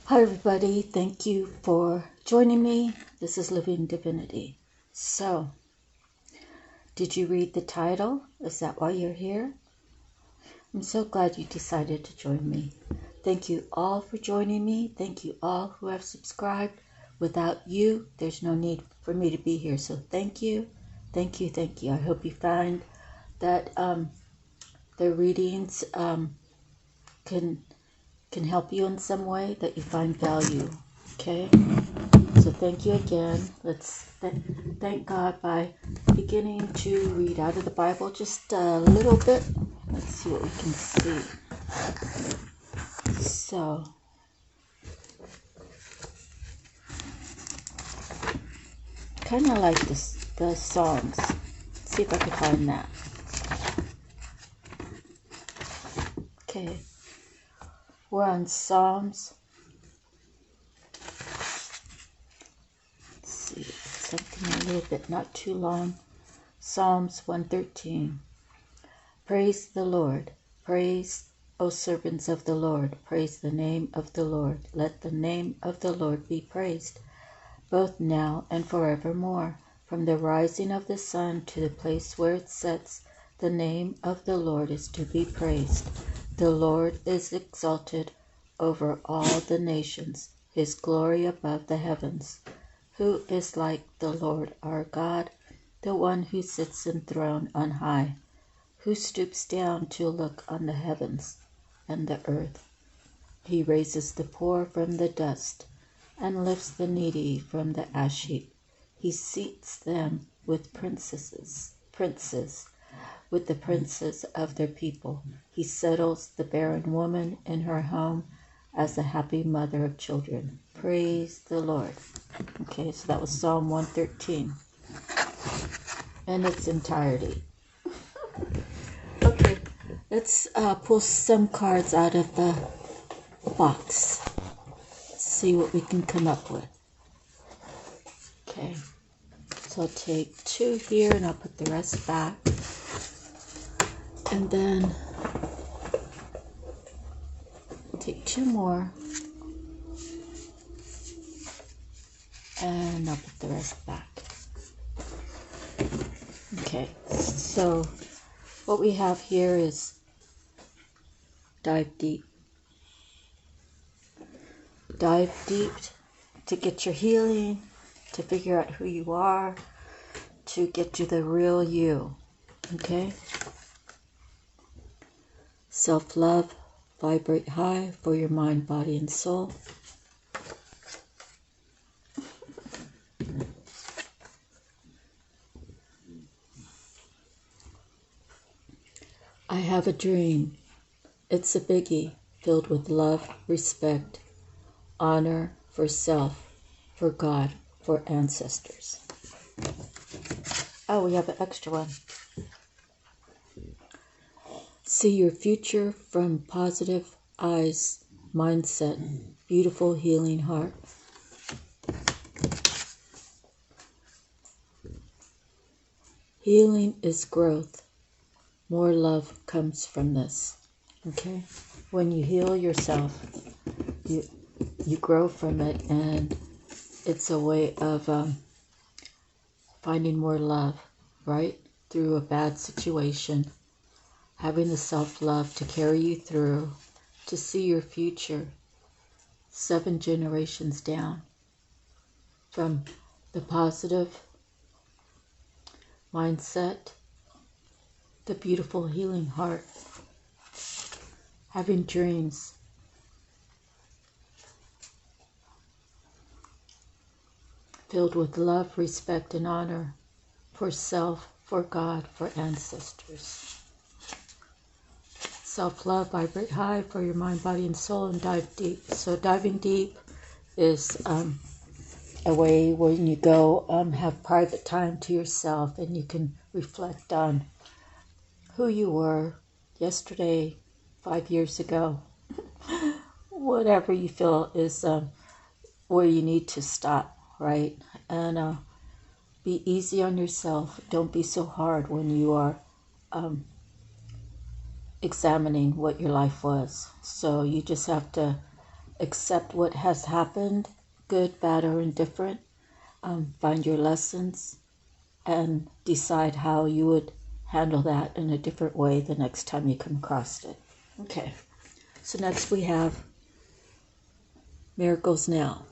Hi everybody, thank you for joining me. This is Living Divinity. So, did you read the title? Is that why you're here? I'm so glad you decided to join me. Thank you all for joining me. Thank you all who have subscribed. Without you, there's no need for me to be here. So thank you, thank you, thank you. I hope you find that the readings can help you in some way, that you find value. Okay? So thank you again. Let's thank God by beginning to read out of the Bible just a little bit. Let's see what we can see. So, kind of like the Psalms. Let's see if I can find that. Okay. We're on Psalms. Let's see, something a little bit, not too long. Psalms 113. Praise the Lord. Praise, O servants of the Lord. Praise the name of the Lord. Let the name of the Lord be praised, both now and forevermore. From the rising of the sun to the place where it sets, the name of the Lord is to be praised. The Lord is exalted over all the nations, his glory above the heavens. Who is like the Lord our God, the one who sits enthroned on high, who stoops down to look on the heavens and the earth? He raises the poor from the dust and lifts the needy from the ash heap. He seats them with princes, with the princes of their people. He settles the barren woman in her home as a happy mother of children. Praise the Lord. Okay, so that was Psalm 113 in its entirety. Okay, let's pull some cards out of the box. Let's see what we can come up with. Okay, so I'll take 2 here and I'll put the rest back. And then I'll take 2 more and I'll put the rest back. Okay, so what we have here is dive deep. Dive deep to get your healing, to figure out who you are, to get to the real you. Okay? Self-love, vibrate high for your mind, body, and soul. I have a dream. It's a biggie, filled with love, respect, honor for self, for God, for ancestors. Oh, we have an extra one. See your future from positive eyes, mindset, beautiful healing heart. Healing is growth. More love comes from this. Okay? When you heal yourself, you grow from it, and it's a way of finding more love, right? Through a bad situation. Having the self-love to carry you through, to see your future 7 generations down. From the positive mindset, the beautiful healing heart, having dreams, filled with love, respect, and honor for self, for God, for ancestors. Self-love, vibrate high for your mind, body, and soul, and dive deep. So diving deep is a way when you go have private time to yourself, and you can reflect on who you were yesterday, 5 years ago, whatever you feel is where you need to stop, right? And be easy on yourself. Don't be so hard when you are examining what your life was. So you just have to accept what has happened, good, bad, or indifferent. Find your lessons and decide how you would handle that in a different way the next time you come across it. Okay, so next we have Miracles Now.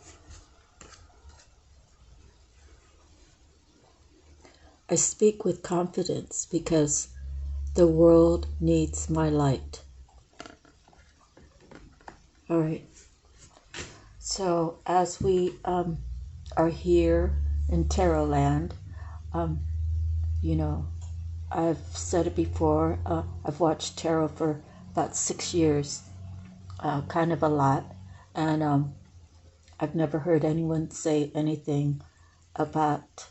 I speak with confidence because the world needs my light. All right. So as we are here in Tarot Land, I've said it before, I've watched tarot for about 6 years, kind of a lot, and I've never heard anyone say anything about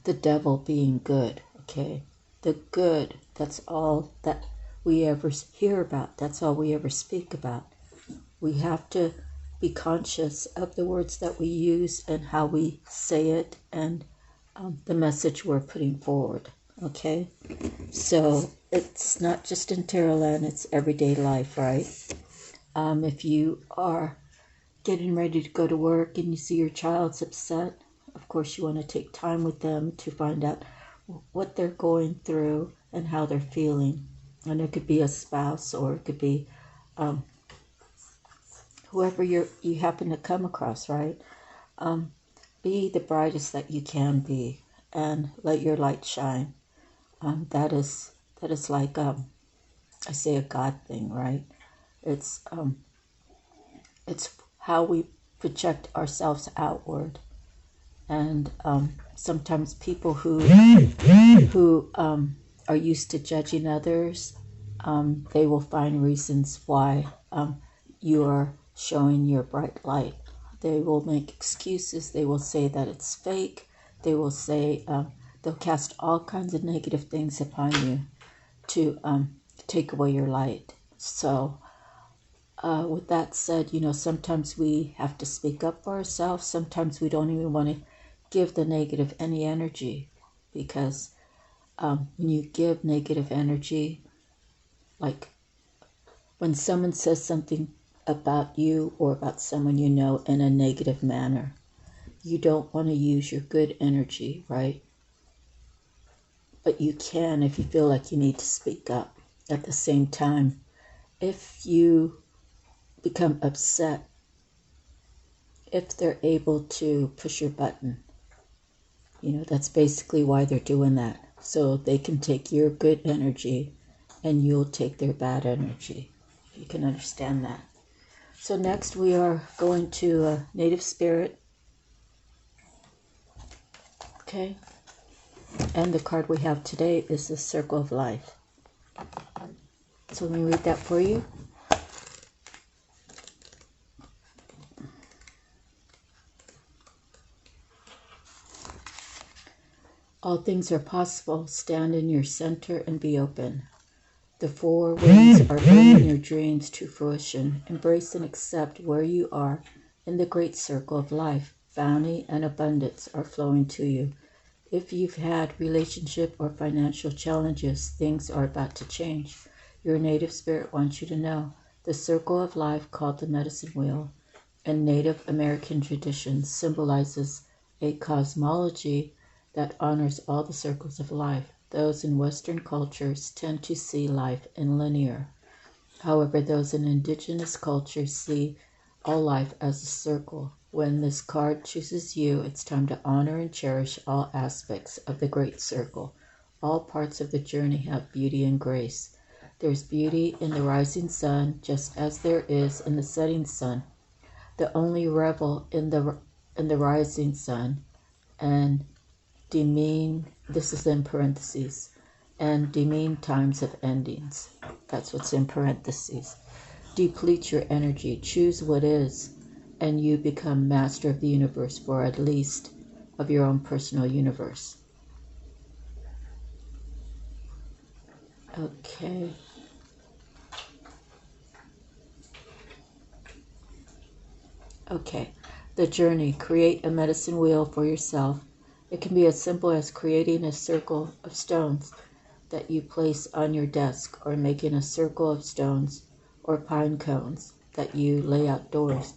the devil being good, okay? The good, that's all that we ever hear about. That's all we ever speak about. We have to be conscious of the words that we use and how we say it and the message we're putting forward, okay? So it's not just in Tarot Land, it's everyday life, right? If you are getting ready to go to work and you see your child's upset, of course you want to take time with them to find out what they're going through and how they're feeling. And it could be a spouse, or it could be whoever you happen to come across, right? Be the brightest that you can be and let your light shine. That is like, I say, a God thing, right? It's how we project ourselves outward. And sometimes people who are used to judging others, they will find reasons why you are showing your bright light. They will make excuses. They will say that it's fake. They will say, they'll cast all kinds of negative things upon you to take away your light. So with that said, sometimes we have to speak up for ourselves. Sometimes we don't even want to give the negative any energy, because when you give negative energy, like when someone says something about you or about someone you know in a negative manner, you don't want to use your good energy, right? But you can if you feel like you need to speak up. At the same time, if you become upset, if they're able to push your button, that's basically why they're doing that. So they can take your good energy and you'll take their bad energy. You can understand that. So next we are going to Native Spirit. Okay. And the card we have today is the Circle of Life. So let me read that for you. All things are possible. Stand in your center and be open. The four winds are bringing your dreams to fruition. Embrace and accept where you are in the great circle of life. Bounty and abundance are flowing to you. If you've had relationship or financial challenges, things are about to change. Your native spirit wants you to know the circle of life, called the medicine wheel, in Native American traditions symbolizes a cosmology that honors all the circles of life. Those in Western cultures tend to see life in linear. However, those in indigenous cultures see all life as a circle. When this card chooses you, it's time to honor and cherish all aspects of the great circle. All parts of the journey have beauty and grace. There's beauty in the rising sun, just as there is in the setting sun. The only revel in the rising sun, and demean, this is in parentheses, and demean times of endings. That's what's in parentheses. Deplete your energy, choose what is, and you become master of the universe, or at least of your own personal universe. Okay. Okay. The journey. Create a medicine wheel for yourself. It can be as simple as creating a circle of stones that you place on your desk, or making a circle of stones or pine cones that you lay outdoors.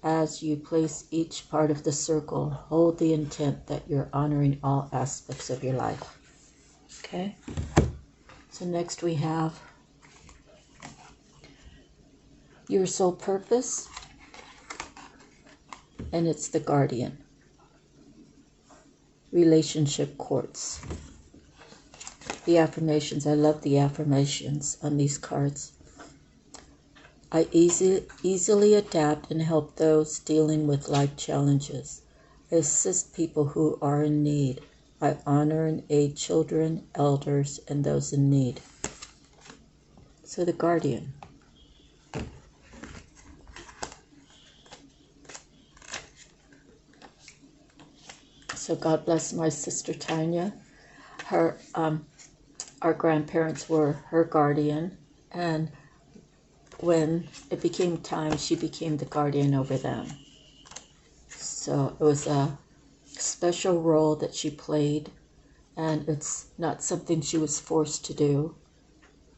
As you place each part of the circle, hold the intent that you're honoring all aspects of your life. Okay? So next we have your soul purpose, and it's the guardian. Relationship quartz. The affirmations, I love the affirmations on these cards. I easily adapt and help those dealing with life challenges. I assist people who are in need. I honor and aid children, elders, and those in need. So the guardian. So God bless my sister Tanya. Her, our grandparents were her guardian, and when it became time, she became the guardian over them. So it was a special role that she played, and it's not something she was forced to do.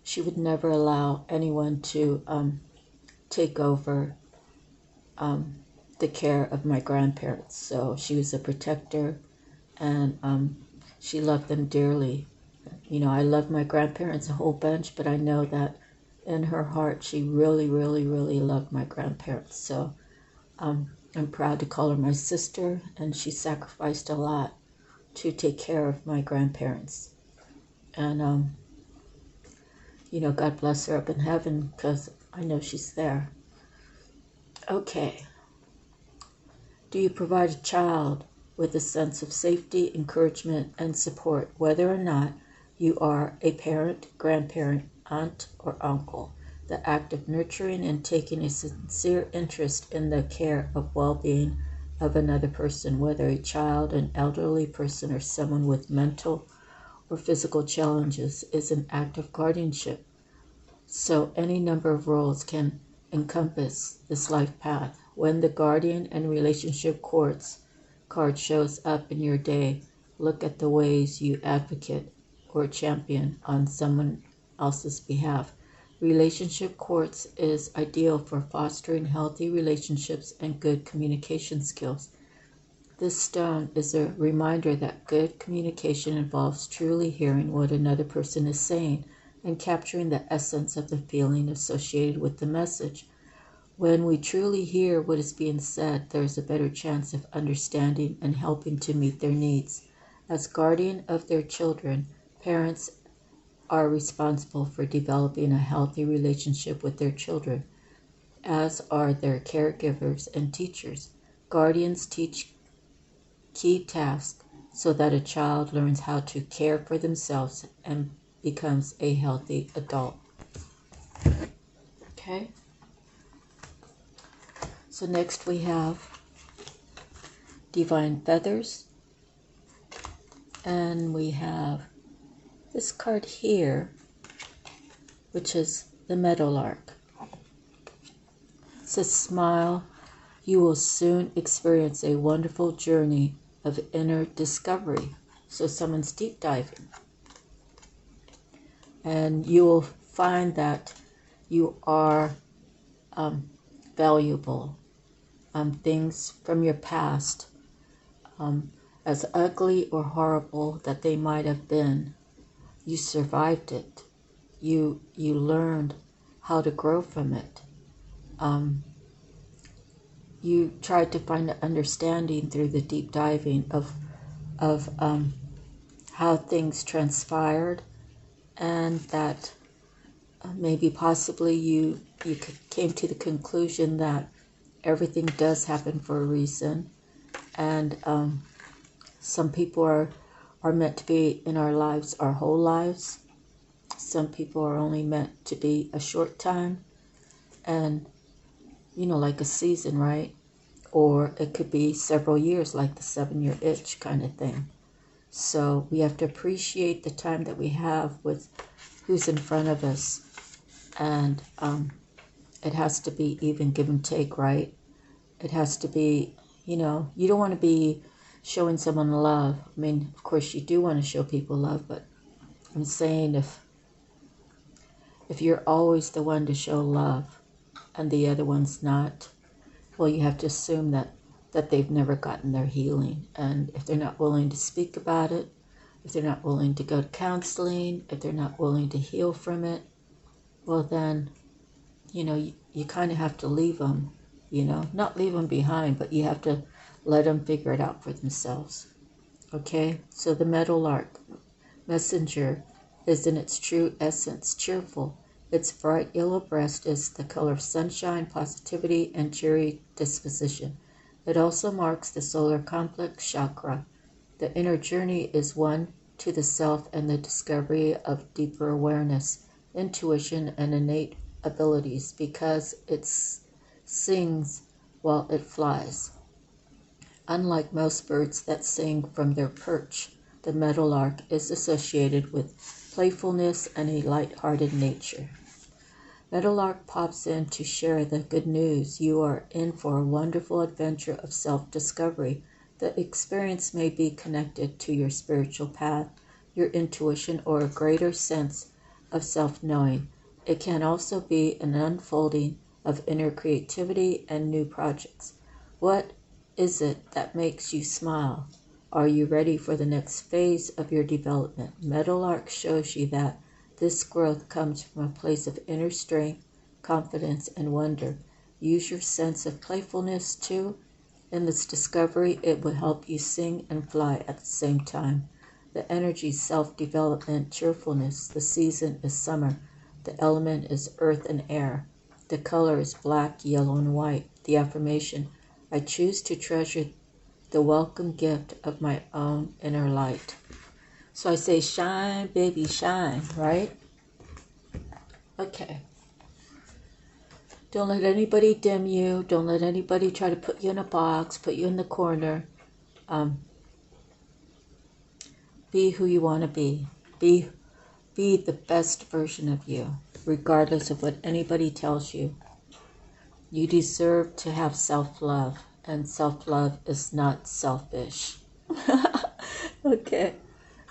She would never allow anyone to take over the care of my grandparents. So she was a protector, and she loved them dearly. You know, I love my grandparents a whole bunch, but I know that in her heart, she really, really, really loved my grandparents. So I'm proud to call her my sister, and she sacrificed a lot to take care of my grandparents. And, you know, God bless her up in heaven, because I know she's there. Okay. Do you provide a child with a sense of safety, encouragement, and support, whether or not you are a parent, grandparent, aunt, or uncle? The act of nurturing and taking a sincere interest in the care of well-being of another person, whether a child, an elderly person, or someone with mental or physical challenges, is an act of guardianship. So any number of roles can encompass this life path. When the guardian and relationship quartz card shows up in your day, look at the ways you advocate or champion on someone else's behalf. Relationship quartz is ideal for fostering healthy relationships and good communication skills. This stone is a reminder that good communication involves truly hearing what another person is saying and capturing the essence of the feeling associated with the message. When we truly hear what is being said, there is a better chance of understanding and helping to meet their needs. As guardian of their children, parents are responsible for developing a healthy relationship with their children, as are their caregivers and teachers. Guardians teach key tasks so that a child learns how to care for themselves and becomes a healthy adult. Okay? So next we have Divine Feathers, and we have this card here, which is the Meadowlark. It says, smile, you will soon experience a wonderful journey of inner discovery. So someone's deep diving. And you will find that you are valuable. Things from your past, as ugly or horrible that they might have been, you survived it. You learned how to grow from it. You tried to find an understanding through the deep diving of how things transpired, and that maybe possibly you came to the conclusion that everything does happen for a reason, and some people are meant to be in our lives our whole lives. Some people are only meant to be a short time, and you know, like a season, right? Or it could be several years, like the 7-year itch kind of thing. So we have to appreciate the time that we have with who's in front of us, and it has to be even give and take, right? It has to be, you know, you don't want to be showing someone love. I mean, of course you do want to show people love, but I'm saying if If you're always the one to show love and the other one's not, well, you have to assume that they've never gotten their healing. And if they're not willing to speak about it, if they're not willing to go to counseling, if they're not willing to heal from it, well then, you kind of have to leave them, not leave them behind, but you have to let them figure it out for themselves. Okay, so the meadowlark messenger is in its true essence cheerful. Its bright yellow breast is the color of sunshine, positivity, and cheery disposition. It also marks the solar complex chakra. The inner journey is one to the self and the discovery of deeper awareness, intuition, and innate abilities because it sings while it flies. Unlike most birds that sing from their perch, the meadowlark is associated with playfulness and a light-hearted nature. Meadowlark pops in to share the good news. You are in for a wonderful adventure of self-discovery. The experience may be connected to your spiritual path, your intuition, or a greater sense of self-knowing. It can also be an unfolding of inner creativity and new projects. What is it that makes you smile? Are you ready for the next phase of your development? Meadowlark shows you that this growth comes from a place of inner strength, confidence, and wonder. Use your sense of playfulness too. In this discovery, it will help you sing and fly at the same time. The energy, self-development, cheerfulness. The season is summer. The element is earth and air. The color is black, yellow, and white. The affirmation: I choose to treasure the welcome gift of my own inner light. So I say, shine, baby, shine, right? Okay. Don't let anybody dim you. Don't let anybody try to put you in a box, put you in the corner. Be who you want to be. Be the best version of you, regardless of what anybody tells you. You deserve to have self-love, and self-love is not selfish. Okay.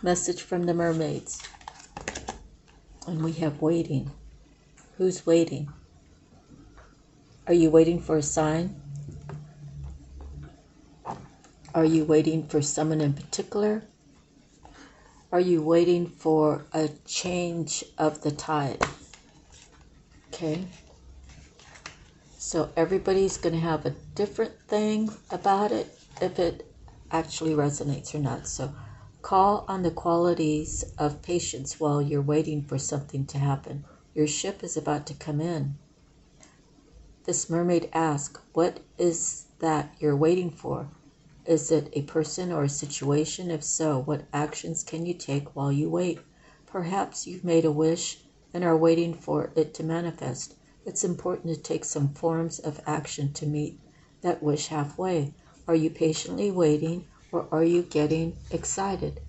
Message from the mermaids. And we have waiting. Who's waiting? Are you waiting for a sign? Are you waiting for someone in particular? Are you waiting for a change of the tide? Okay. So everybody's going to have a different thing about it, if it actually resonates or not. So call on the qualities of patience while you're waiting for something to happen. Your ship is about to come in. This mermaid asks, what is that you're waiting for? Is it a person or a situation? If so, what actions can you take while you wait? Perhaps you've made a wish and are waiting for it to manifest. It's important to take some forms of action to meet that wish halfway. Are you patiently waiting, or are you getting excited?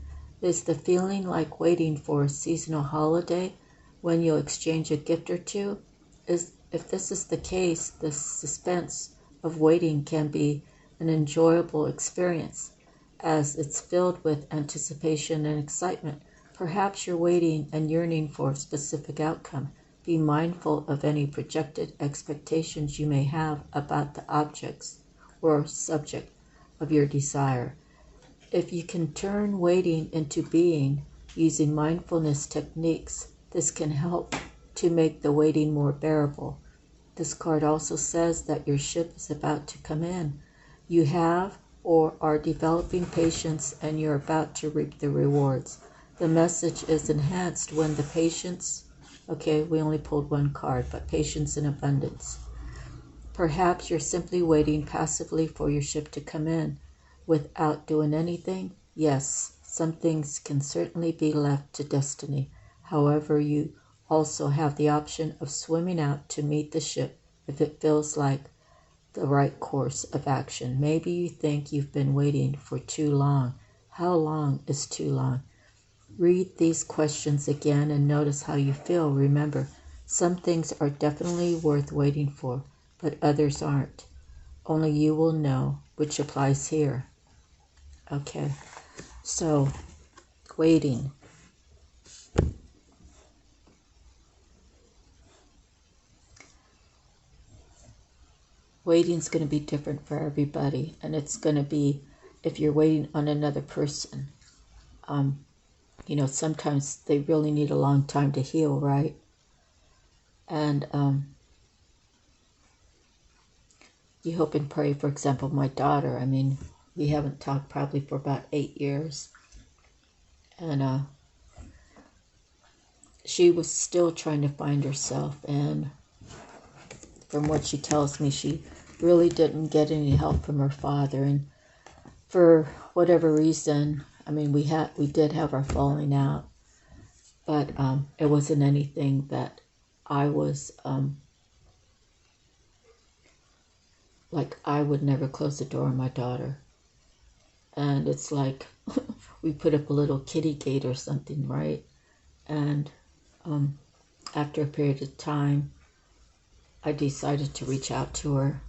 Is the feeling like waiting for a seasonal holiday when you'll exchange a gift or two? If this is the case, the suspense of waiting can be an enjoyable experience, as it's filled with anticipation and excitement. Perhaps you're waiting and yearning for a specific outcome. Be mindful of any projected expectations you may have about the objects or subject of your desire. If you can turn waiting into being using mindfulness techniques, this can help to make the waiting more bearable. This card also says that your ship is about to come in. You have or are developing patience, and you're about to reap the rewards. The message is enhanced when the patience, okay, we only pulled one card, but patience in abundance. Perhaps you're simply waiting passively for your ship to come in without doing anything. Yes, some things can certainly be left to destiny. However, you also have the option of swimming out to meet the ship if it feels like the right course of action. Maybe you think you've been waiting for too long. How long is too long? Read these questions again and notice how you feel. Remember, some things are definitely worth waiting for, but others aren't. Only you will know, which applies here. Okay, so waiting. waiting's going to be different for everybody, and it's going to be if you're waiting on another person. Sometimes they really need a long time to heal, right? And you hope and pray, for example, my daughter, we haven't talked probably for about 8 years. And she was still trying to find herself. And from what she tells me, she really didn't get any help from her father. And for whatever reason, we did have our falling out. But it wasn't anything that I was... like I would never close the door on my daughter. And it's like we put up a little kitty gate or something, right? And after a period of time, I decided to reach out to her.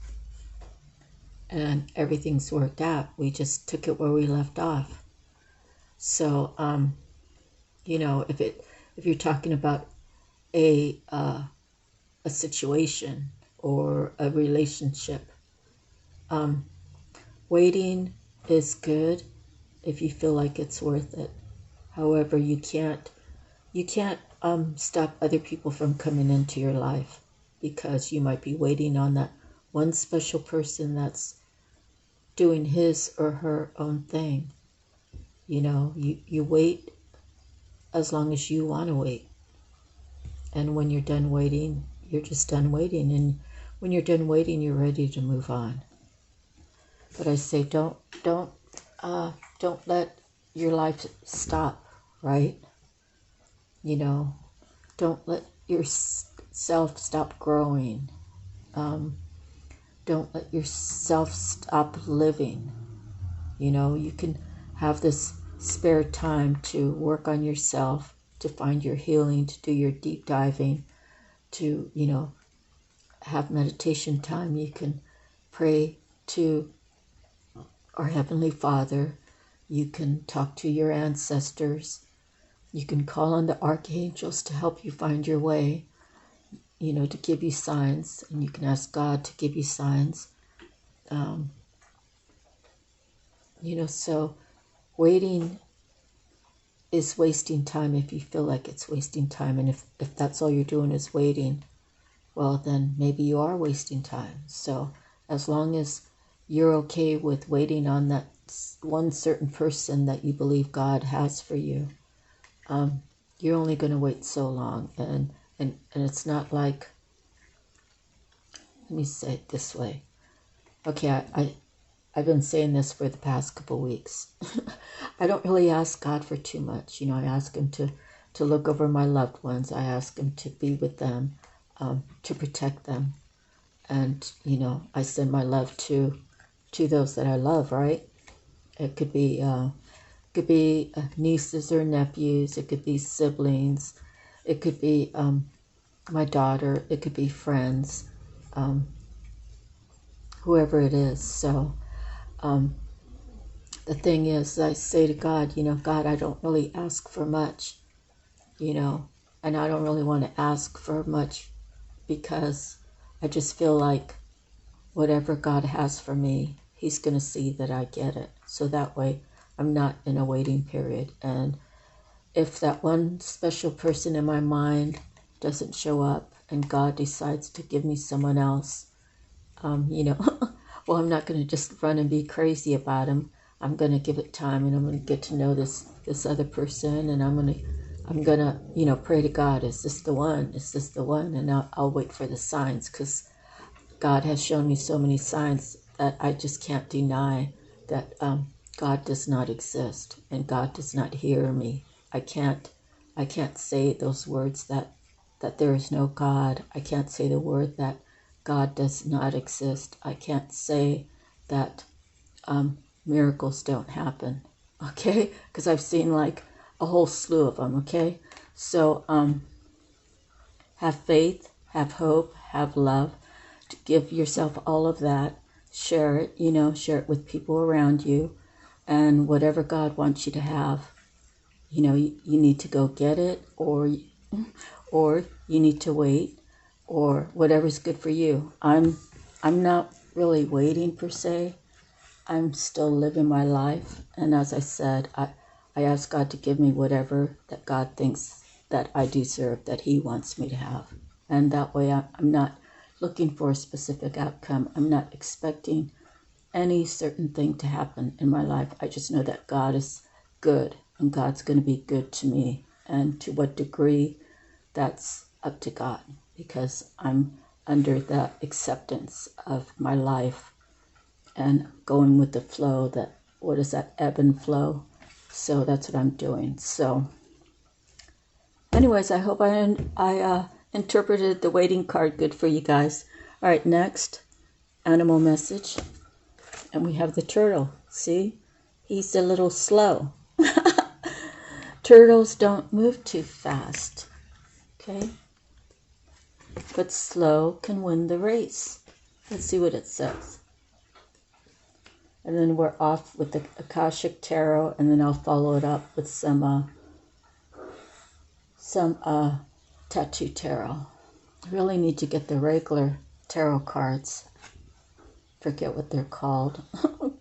And everything's worked out. We just took it where we left off. So, if you're talking about a situation or a relationship, waiting is good if you feel like it's worth it. However, you can't stop other people from coming into your life because you might be waiting on that one special person that's doing his or her own thing. You wait as long as you want to wait. And when you're done waiting, you're just done waiting. And when you're done waiting, you're ready to move on. But I say, don't let your life stop, right? Don't let yourself stop growing. Don't let yourself stop living. You can have this spare time to work on yourself, to find your healing, to do your deep diving, to, have meditation time. You can pray to our Heavenly Father. You can talk to your ancestors. You can call on the archangels to help you find your way, to give you signs. And you can ask God to give you signs. So waiting is wasting time if you feel like it's wasting time. And if that's all you're doing is waiting, well, then maybe you are wasting time. So as long as you're okay with waiting on that one certain person that you believe God has for you, you're only going to wait so long. And it's not like, let me say it this way. Okay, I've been saying this for the past couple weeks. I don't really ask God for too much. I ask him to look over my loved ones. I ask him to be with them, to protect them. And, I send my love to those that I love, right? It could be nieces or nephews. It could be siblings. It could be my daughter. It could be friends, whoever it is. So the thing is, I say to God, God, I don't really ask for much, and I don't really want to ask for much because I just feel like whatever God has for me, he's going to see that I get it. So that way I'm not in a waiting period. And if that one special person in my mind doesn't show up and God decides to give me someone else, well, I'm not going to just run and be crazy about him. I'm going to give it time, and I'm going to get to know this other person, and I'm going to pray to God, is this the one? Is this the one? And I'll wait for the signs, because God has shown me so many signs that I just can't deny that God does not exist and God does not hear me. I can't say those words that there is no God. I can't say the word that God does not exist. I can't say that miracles don't happen, okay? Because I've seen like a whole slew of them, okay? So have faith, have hope, have love. To give yourself all of that. Share it, share it with people around you. And whatever God wants you to have, you need to go get it, or you need to wait, or whatever's good for you. I'm not really waiting per se. I'm still living my life. And as I said, I ask God to give me whatever that God thinks that I deserve, that He wants me to have. And that way I'm not looking for a specific outcome. I'm not expecting any certain thing to happen in my life. I just know that God is good and God's going to be good to me. And to what degree, that's up to God, because I'm under the acceptance of my life and going with the flow. That, what is that, ebb and flow? So that's what I'm doing. So anyways, I hope I interpreted the waiting card good for you guys. All right, next animal message. And we have the turtle. See? He's a little slow. Turtles don't move too fast. Okay? But slow can win the race. Let's see what it says. And then we're off with the Akashic Tarot, and then I'll follow it up with some tattoo tarot. I really need to get the regular tarot cards. Forget what they're called,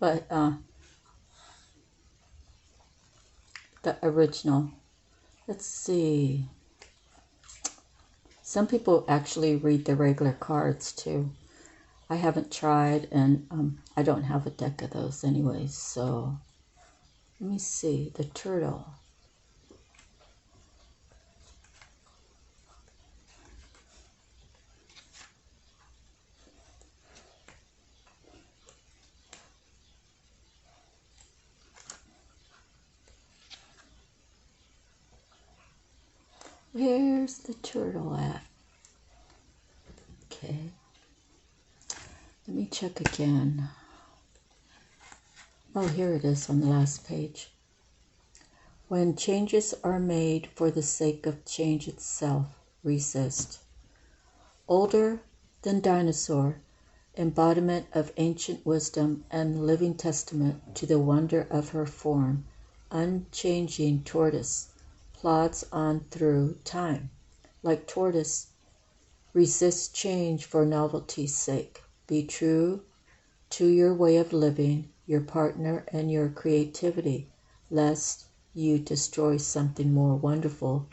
but the original. Let's see. Some people actually read the regular cards too. I haven't tried, and I don't have a deck of those anyways. So let me see. The turtle. Where's the turtle at? Okay. Let me check again. Oh, here it is on the last page. When changes are made for the sake of change itself, resist. Older than dinosaur, embodiment of ancient wisdom and living testament to the wonder of her form, unchanging tortoise plods on through time. Like tortoise, resist change for novelty's sake. Be true to your way of living, your partner, and your creativity, lest you destroy something more wonderful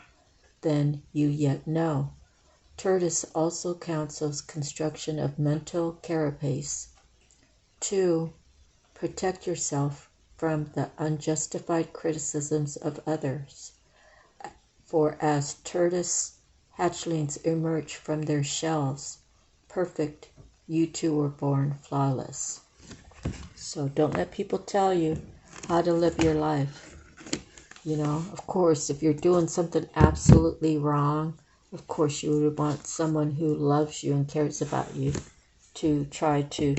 than you yet know. Tortoise also counsels construction of mental carapace. 2. Protect yourself from the unjustified criticisms of others. For as tortoise hatchlings emerge from their shells, perfect, you too were born flawless. So don't let people tell you how to live your life. You know, of course, if you're doing something absolutely wrong, of course you would want someone who loves you and cares about you to try to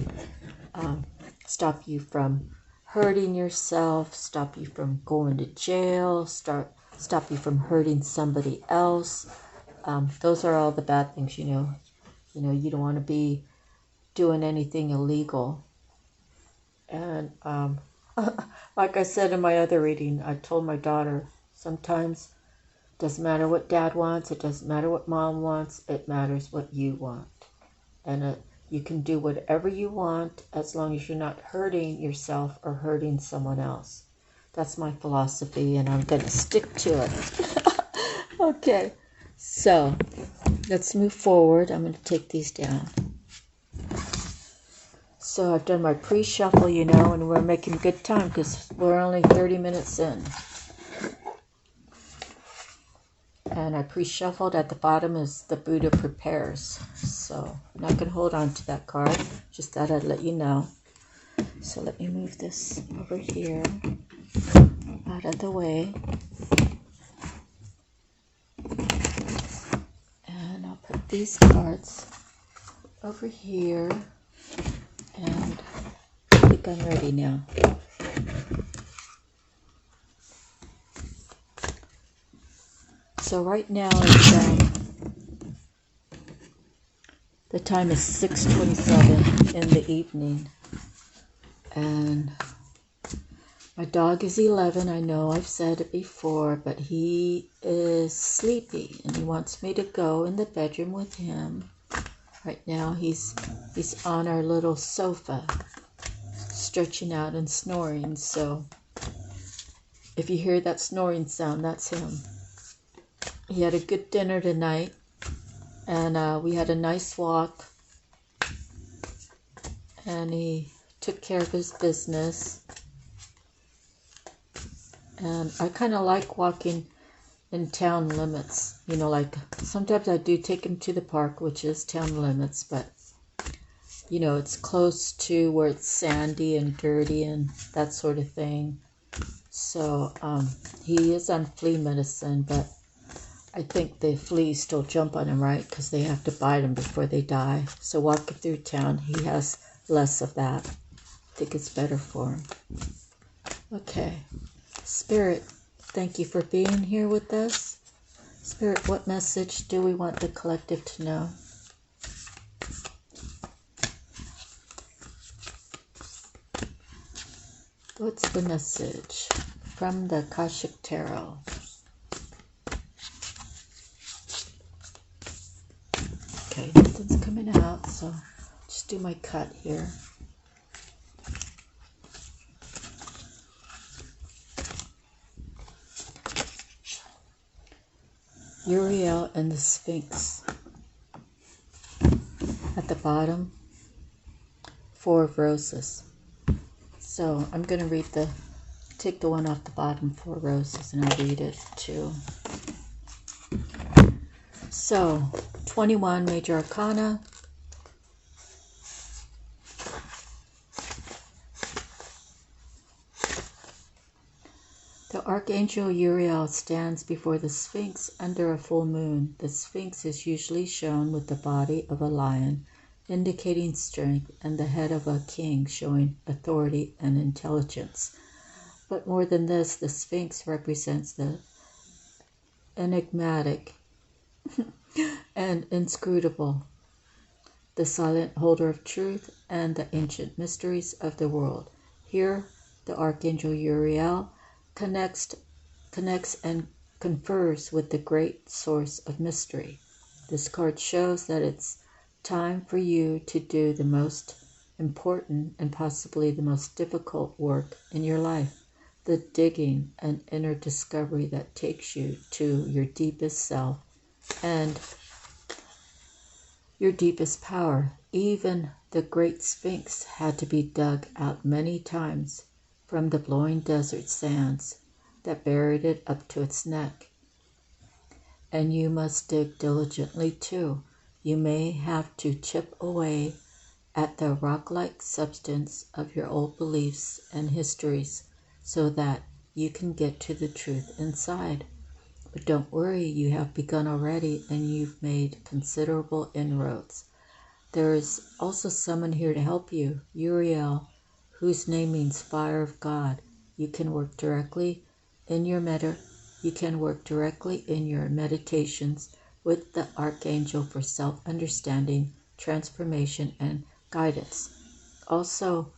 stop you from hurting yourself, stop you from going to jail, stop you from hurting somebody else. Those are all the bad things, you know. You know, you don't want to be doing anything illegal. And like I said in my other reading, I told my daughter, sometimes it doesn't matter what dad wants, it doesn't matter what mom wants, it matters what you want. And you can do whatever you want as long as you're not hurting yourself or hurting someone else. That's my philosophy, and I'm going to stick to it. Okay, so let's move forward. I'm going to take these down. So I've done my pre-shuffle, you know, and we're making good time because we're only 30 minutes in. And I pre-shuffled. At the bottom is the Buddha prepares. So I'm not going to hold on to that card. Just thought I'd let you know. So let me move this over here, out of the way. And I'll put these cards over here. And I think I'm ready now. So right now it's the time is 6:27 in the evening, and my dog is 11. I know I've said it before, but he is sleepy and he wants me to go in the bedroom with him Right now he's on our little sofa, stretching out and snoring. So if you hear that snoring sound, that's him. He had a good dinner tonight, and we had a nice walk, and he took care of his business. And I kind of like walking in town limits. You know, like sometimes I do take him to the park, which is town limits, but you know, it's close to where it's sandy and dirty and that sort of thing. So he is on flea medicine, but I think the fleas still jump on him, right? Because they have to bite him before they die. So walking through town, he has less of that. I think it's better for him. Okay. Spirit, thank you for being here with us. Spirit, what message do we want the collective to know? What's the message from the Akashic Tarot? Okay, nothing's coming out, so just do my cut here. Uriel and the Sphinx. At the bottom, 4 of Roses. So I'm going to take the one off the bottom, 4 roses, and I'll read it too. So 21 Major Arcana. The Archangel Uriel stands before the Sphinx under a full moon. The Sphinx is usually shown with the body of a lion, indicating strength, and the head of a king, showing authority and intelligence. But more than this, the Sphinx represents the enigmatic and inscrutable, the silent holder of truth and the ancient mysteries of the world. Here, the Archangel Uriel connects and confers with the great source of mystery. This card shows that it's time for you to do the most important and possibly the most difficult work in your life, the digging and inner discovery that takes you to your deepest self and your deepest power. Even the great Sphinx had to be dug out many times from the blowing desert sands that buried it up to its neck. And you must dig diligently too. You may have to chip away at the rock-like substance of your old beliefs and histories so that you can get to the truth inside. But don't worry, you have begun already and you've made considerable inroads. There is also someone here to help you, Uriel, whose name means fire of God. You can work directly in your meditations with the Archangel for self-understanding, transformation, and guidance. Also,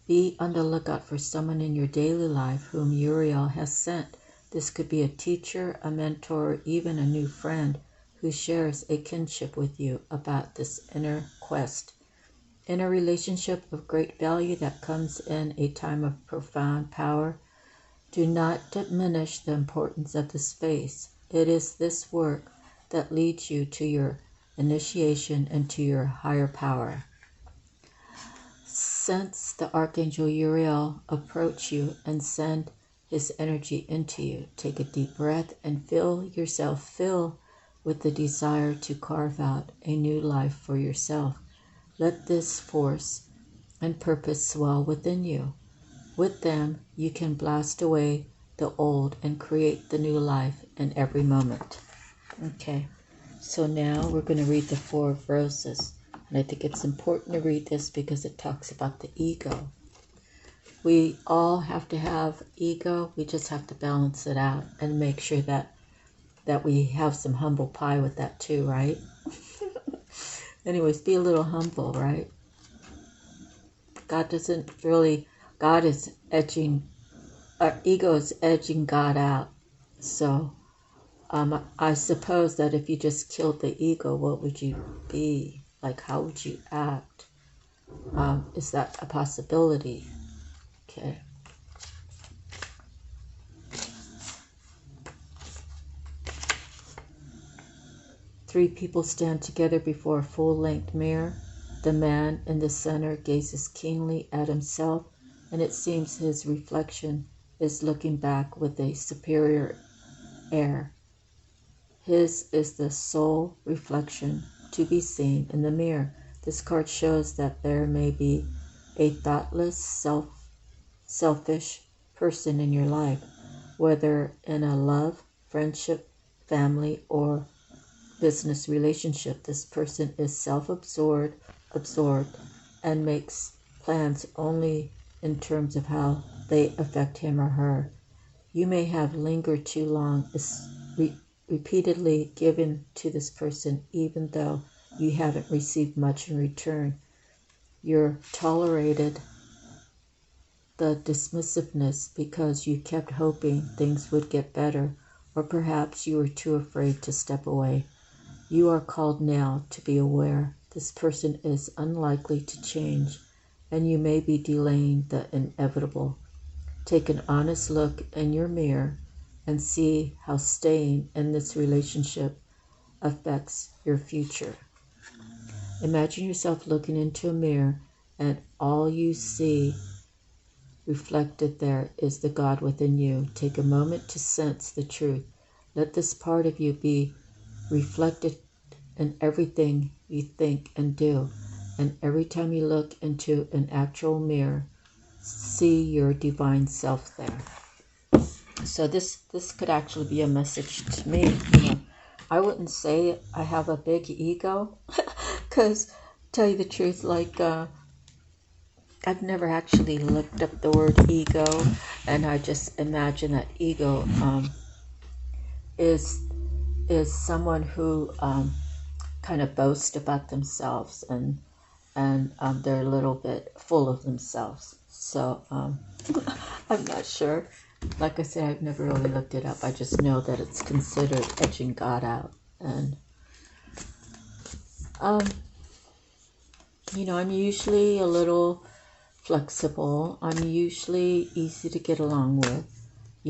be on the lookout for someone in your daily life whom Uriel has sent. This could be a teacher, a mentor, or even a new friend who shares a kinship with you about this inner quest. In a relationship of great value that comes in a time of profound power, do not diminish the importance of the space. It is this work that leads you to your initiation and to your higher power. Sense the Archangel Uriel approach you and send his energy into you. Take a deep breath and feel yourself fill with the desire to carve out a new life for yourself. Let this force and purpose swell within you. With them, you can blast away the old and create the new life in every moment. Okay, so now we're going to read the 4 of Roses. And I think it's important to read this because it talks about the ego. We all have to have ego. We just have to balance it out and make sure that we have some humble pie with that too, right? Anyways, be a little humble, right? God is edging, our ego is edging God out. So I suppose that if you just killed the ego, what would you be? Like, how would you act? Is that a possibility? Okay. Three people stand together before a full-length mirror. The man in the center gazes keenly at himself, and it seems his reflection is looking back with a superior air. His is the sole reflection to be seen in the mirror. This card shows that there may be a thoughtless, selfish person in your life, whether in a love, friendship, family, or business relationship. This person is self-absorbed, and makes plans only in terms of how they affect him or her. You may have lingered too long, repeatedly given to this person, even though you haven't received much in return. You're tolerated the dismissiveness because you kept hoping things would get better, or perhaps you were too afraid to step away. You are called now to be aware this person is unlikely to change, and you may be delaying the inevitable. Take an honest look in your mirror and see how staying in this relationship affects your future. Imagine yourself looking into a mirror, and all you see reflected there is the God within you. Take a moment to sense the truth. Let this part of you be reflected in everything you think and do. And every time you look into an actual mirror, see your divine self there. So this could actually be a message to me. I wouldn't say I have a big ego, because tell you the truth, like I've never actually looked up the word ego, and I just imagine that ego is someone who kind of boast about themselves, and they're a little bit full of themselves. So I'm not sure. Like I said, I've never really looked it up. I just know that it's considered edging God out. And I'm usually a little flexible. I'm usually easy to get along with.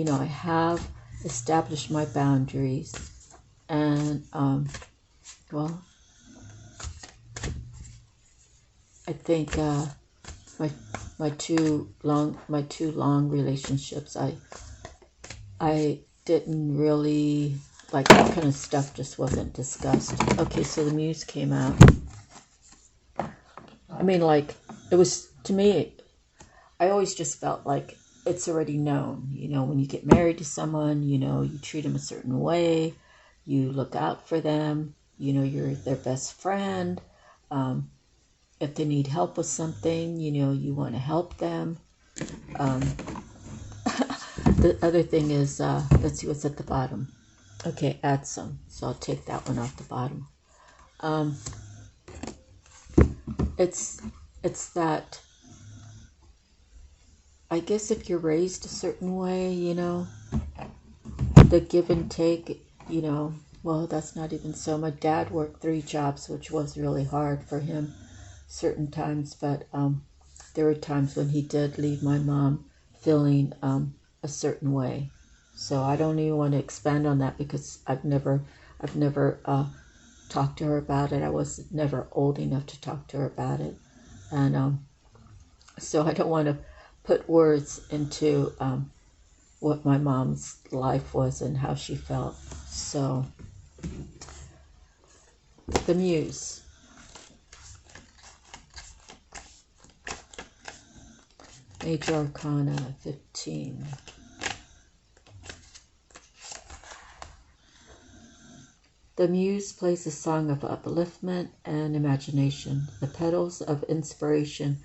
I have established my boundaries, and I think my two long relationships, I didn't really like that kind of stuff. Just wasn't discussed. Okay, so the muse came out. I mean, like, it was, to me, I always just felt like it's already known. When you get married to someone, you treat them a certain way, you look out for them, you're their best friend. If they need help with something, you want to help them. The other thing is, let's see what's at the bottom. Okay, add some. So I'll take that one off the bottom. It's that, I guess if you're raised a certain way, the give and take, well, that's not even so. My dad worked 3 jobs, which was really hard for him certain times, but there were times when he did leave my mom feeling a certain way. So I don't even want to expand on that, because I've never talked to her about it. I was never old enough to talk to her about it, and so I don't want to put words into what my mom's life was and how she felt. So the muse. Major Arcana 15. The muse plays a song of upliftment and imagination. The petals of inspiration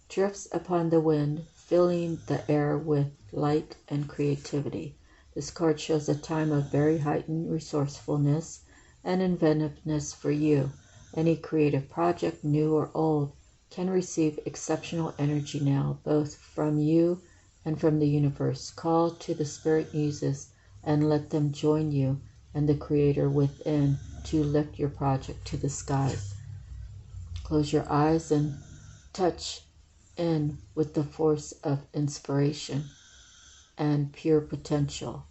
drifts upon the wind, filling the air with light and creativity. This card shows a time of very heightened resourcefulness and inventiveness for you. Any creative project, new or old, can receive exceptional energy now, both from you and from the universe. Call to the spirit muses and let them join you and the creator within to lift your project to the skies. Close your eyes and touch in with the force of inspiration and pure potential.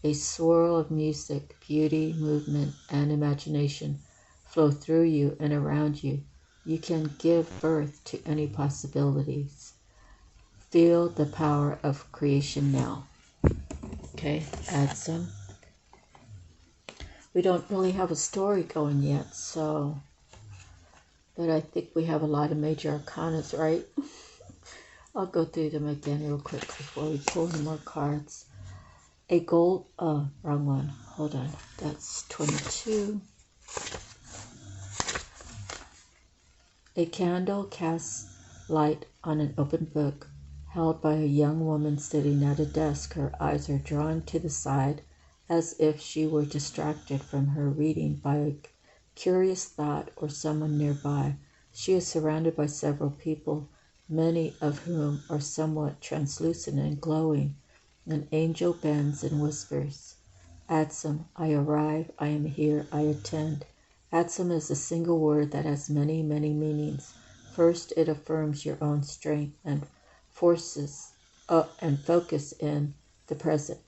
A swirl of music, beauty, movement, and imagination flow through you and around you. You can give birth to any possibilities. Feel the power of creation now. Okay, add some. We don't really have a story going yet, but I think we have a lot of major arcanas, right? I'll go through them again real quick before we pull any more cards. A gold, wrong one. Hold on. That's 22. A candle casts light on an open book held by a young woman sitting at a desk. Her eyes are drawn to the side as if she were distracted from her reading by a curious thought or someone nearby. She is surrounded by several people, many of whom are somewhat translucent and glowing. An angel bends and whispers, "Adsum, I arrive, I am here, I attend." Adsum is a single word that has many, many meanings. First, it affirms your own strength and forces and focus in the present.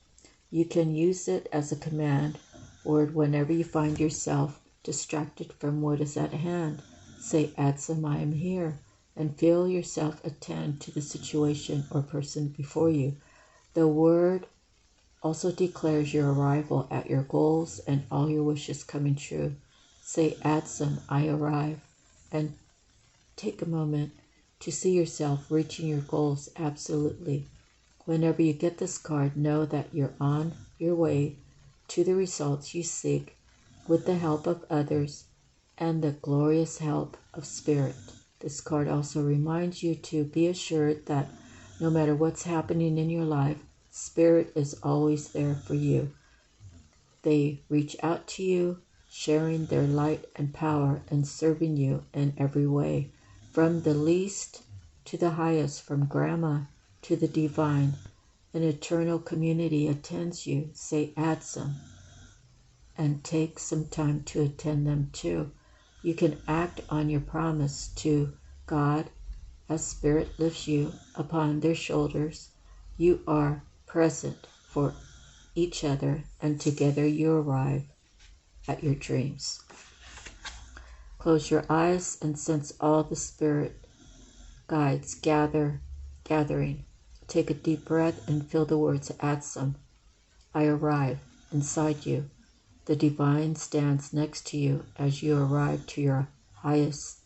You can use it as a command word whenever you find yourself distracted from what is at hand. Say, "Adsum, I am here," and feel yourself attend to the situation or person before you. The word also declares your arrival at your goals and all your wishes coming true. Say, "Adsum, I arrive," and take a moment to see yourself reaching your goals absolutely. Whenever you get this card, know that you're on your way to the results you seek with the help of others and the glorious help of Spirit. This card also reminds you to be assured that no matter what's happening in your life, Spirit is always there for you. They reach out to you, sharing their light and power and serving you in every way, from the least to the highest, from grandma to the divine. An eternal community attends you. Say, "Adsum," and take some time to attend them too. You can act on your promise to God as Spirit lifts you upon their shoulders. You are present for each other, and together you arrive at your dreams. Close your eyes and sense all the Spirit guides gathering. Take a deep breath and feel the words, "Adsum, I arrive," inside you. The divine stands next to you as you arrive to your highest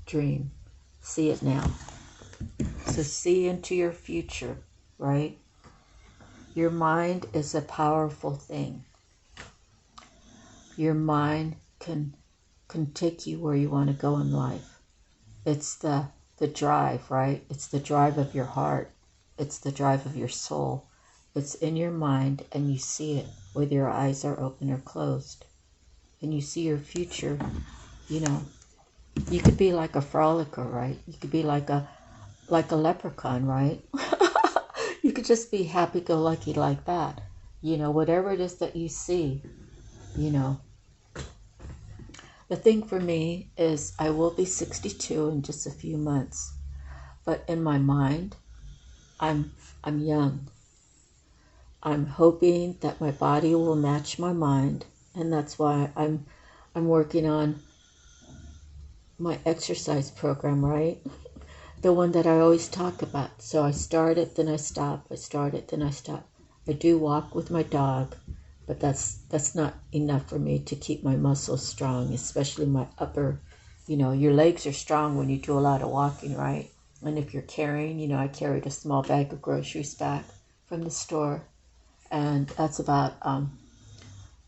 dream. See it now. So see into your future, right? Your mind is a powerful thing. Your mind can take you where you want to go in life. It's the drive, right? It's the drive of your heart. It's the drive of your soul. It's in your mind, and you see it whether your eyes are open or closed. And you see your future, you could be like a frolicker, right? You could be like a leprechaun, right? You could just be happy-go-lucky like that. Whatever it is that you see, The thing for me is I will be 62 in just a few months. But in my mind, I'm young. I'm hoping that my body will match my mind, and that's why I'm working on my exercise program, right? The one that I always talk about. So I start it, then I stop. I start it, then I stop. I do walk with my dog, but that's not enough for me to keep my muscles strong, especially my upper, your legs are strong when you do a lot of walking, right? And if you're carrying, I carried a small bag of groceries back from the store, and that's about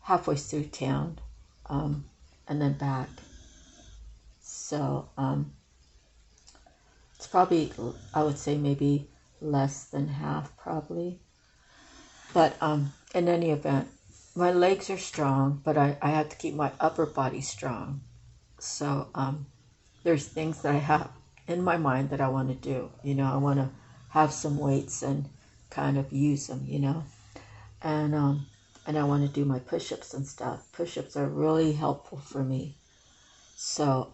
halfway through town, and then back. So it's probably, I would say maybe less than half probably. But in any event, my legs are strong, but I have to keep my upper body strong. So there's things that I have in my mind that I want to do. I want to have some weights and kind of use them, and I want to do my push-ups and stuff. Push-ups are really helpful for me. So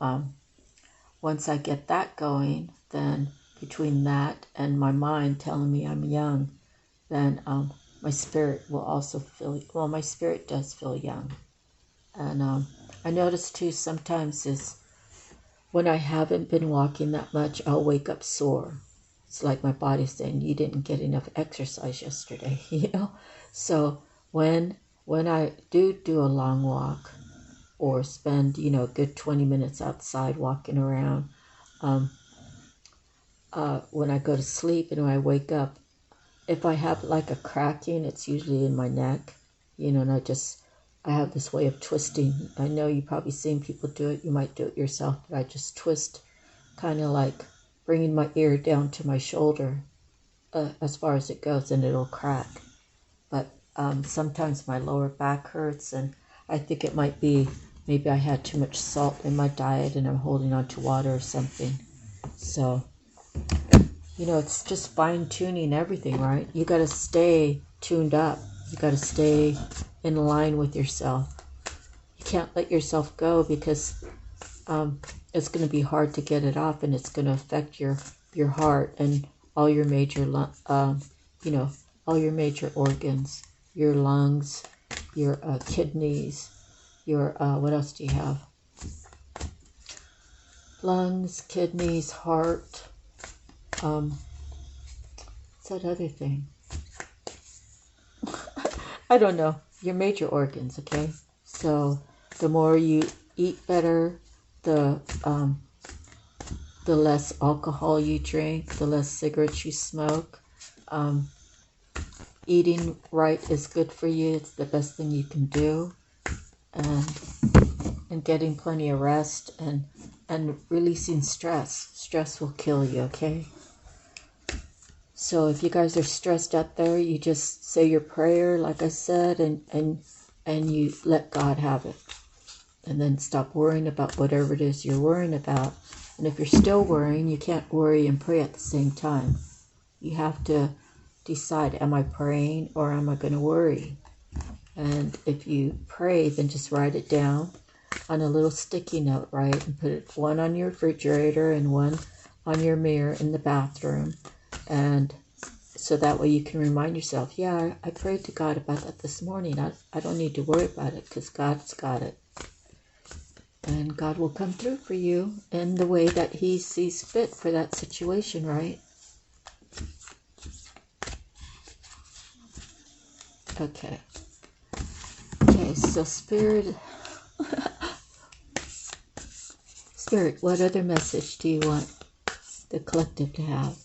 once I get that going, then between that and my mind telling me I'm young, then my spirit will also feel, well, my spirit does feel young. And I notice too sometimes is when I haven't been walking that much, I'll wake up sore. It's like my body's saying, you didn't get enough exercise yesterday, you know? So when I do a long walk or spend, you know, a good 20 minutes outside walking around, when I go to sleep and when I wake up, if I have like a cracking, it's usually in my neck, you know, and I have this way of twisting. I know you've probably seen people do it. You might do it yourself, but I just twist, kind of like bringing my ear down to my shoulder as far as it goes, and it'll crack. But sometimes my lower back hurts, and I think it might be maybe I had too much salt in my diet and I'm holding on to water or something. So, you know, it's just fine-tuning everything, right? You got to stay tuned up. You got to stay in line with yourself. You can't let yourself go because it's going to be hard to get it off, and it's going to affect your heart and all your major, you know, all your major organs, your lungs, your kidneys, your, what else do you have? Lungs, kidneys, heart, what's that other thing? I don't know. Your major organs, okay? So the more you eat better, the less alcohol you drink, the less cigarettes you smoke. Eating right is good for you. It's the best thing you can do. And getting plenty of rest and releasing stress. Stress will kill you, okay? So if you guys are stressed out there, you just say your prayer, like I said, and you let God have it. And then stop worrying about whatever it is you're worrying about. And if you're still worrying, you can't worry and pray at the same time. You have to decide, am I praying or am I going to worry? And if you pray, then just write it down on a little sticky note, right? And put it one on your refrigerator and one on your mirror in the bathroom. And so that way you can remind yourself, yeah, I prayed to God about that this morning. I don't need to worry about it because God's got it. And God will come through for you in the way that He sees fit for that situation, right? Okay. Okay, so Spirit, what other message do you want the collective to have?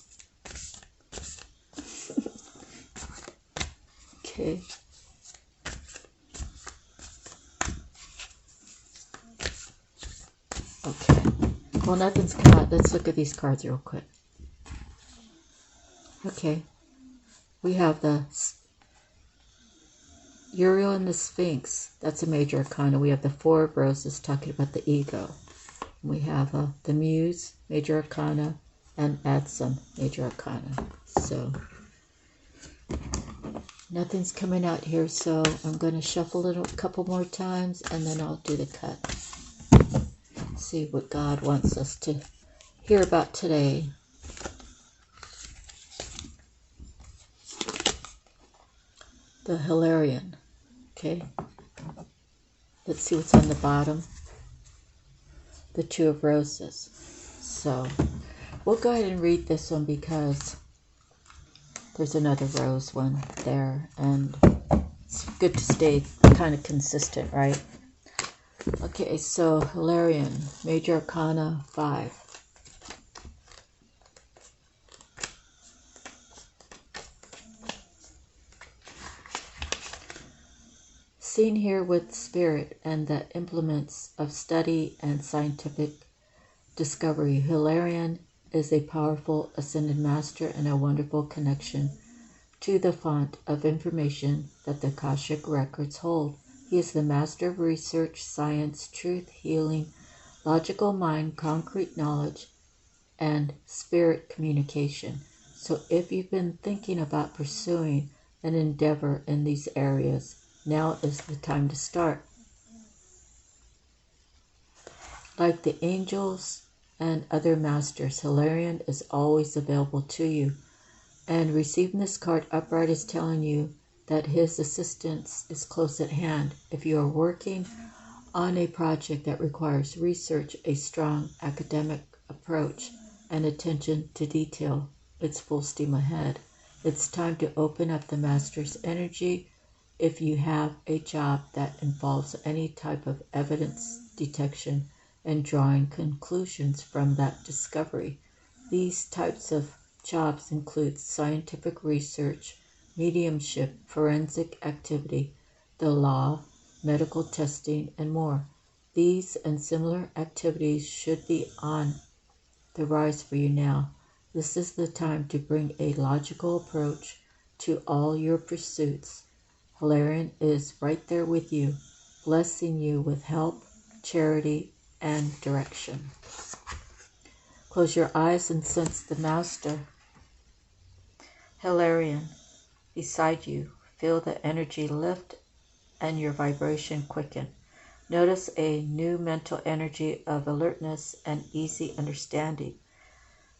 Okay. Okay. Well, nothing's come out. Let's look at these cards real quick. Okay. We have the Uriel and the Sphinx. That's a major arcana. We have the Four of Roses talking about the ego. We have the Muse, major arcana, and Adsum, major arcana. So nothing's coming out here, so I'm going to shuffle it a couple more times and then I'll do the cut. See what God wants us to hear about today. The Hilarion. Okay. Let's see what's on the bottom. The Two of Roses. So we'll go ahead and read this one because there's another rose one there, and it's good to stay kind of consistent, right? Okay, so Hilarion, Major Arcana 5. Seen here with spirit and the implements of study and scientific discovery, Hilarion is a powerful ascended master and a wonderful connection to the font of information that the Akashic records hold. He is the master of research, science, truth, healing, logical mind, concrete knowledge, and spirit communication. So if you've been thinking about pursuing an endeavor in these areas, now is the time to start. Like the angels and other masters. Hilarion is always available to you. And receiving this card upright is telling you that his assistance is close at hand. If you are working on a project that requires research, a strong academic approach, and attention to detail, it's full steam ahead. It's time to open up the master's energy. If you have a job that involves any type of evidence detection and drawing conclusions from that discovery, these types of jobs include scientific research, mediumship, forensic activity, the law, medical testing, and more. These and similar activities should be on the rise for you now. This is the time to bring a logical approach to all your pursuits. Hilarion is right there with you, blessing you with help, charity, and direction. Close your eyes and sense the Master, Hilarion, beside you. Feel the energy lift and your vibration quicken. Notice a new mental energy of alertness and easy understanding.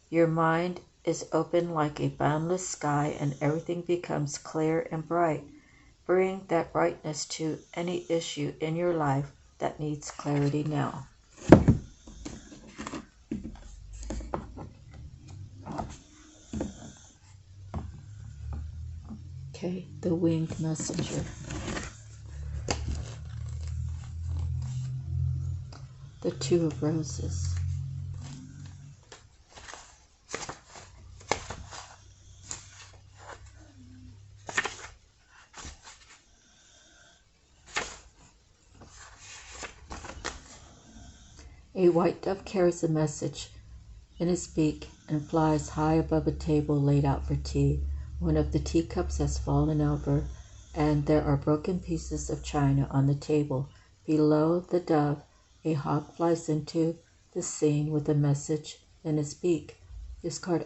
Your mind is open like a boundless sky and everything becomes clear and bright. Bring that brightness to any issue in your life that needs clarity now. Okay, the winged messenger. The Two of Roses. A white dove carries a message in its beak and flies high above a table laid out for tea. One of the teacups has fallen over, and there are broken pieces of china on the table. Below the dove, a hawk flies into the scene with a message in its beak. This card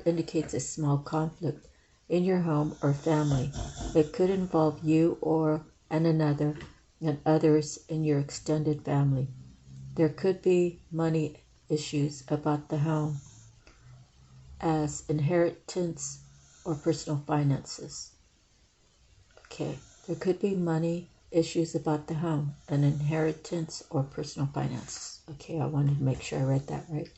indicates a small conflict in your home or family. It could involve you and another and others in your extended family. There could be money issues about the home, as inheritance or personal finances. Okay, there could be money issues about the home, an inheritance or personal finances. Okay, I wanted to make sure I read that right.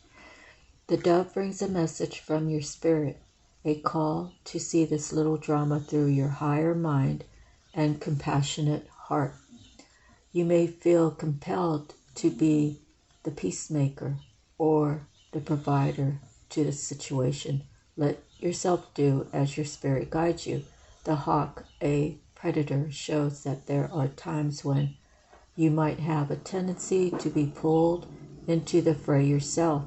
The dove brings a message from your spirit, a call to see this little drama through your higher mind and compassionate heart. You may feel compelled to be the peacemaker or the provider to the situation. Let yourself do as your spirit guides you. The hawk, a predator, shows that there are times when you might have a tendency to be pulled into the fray yourself.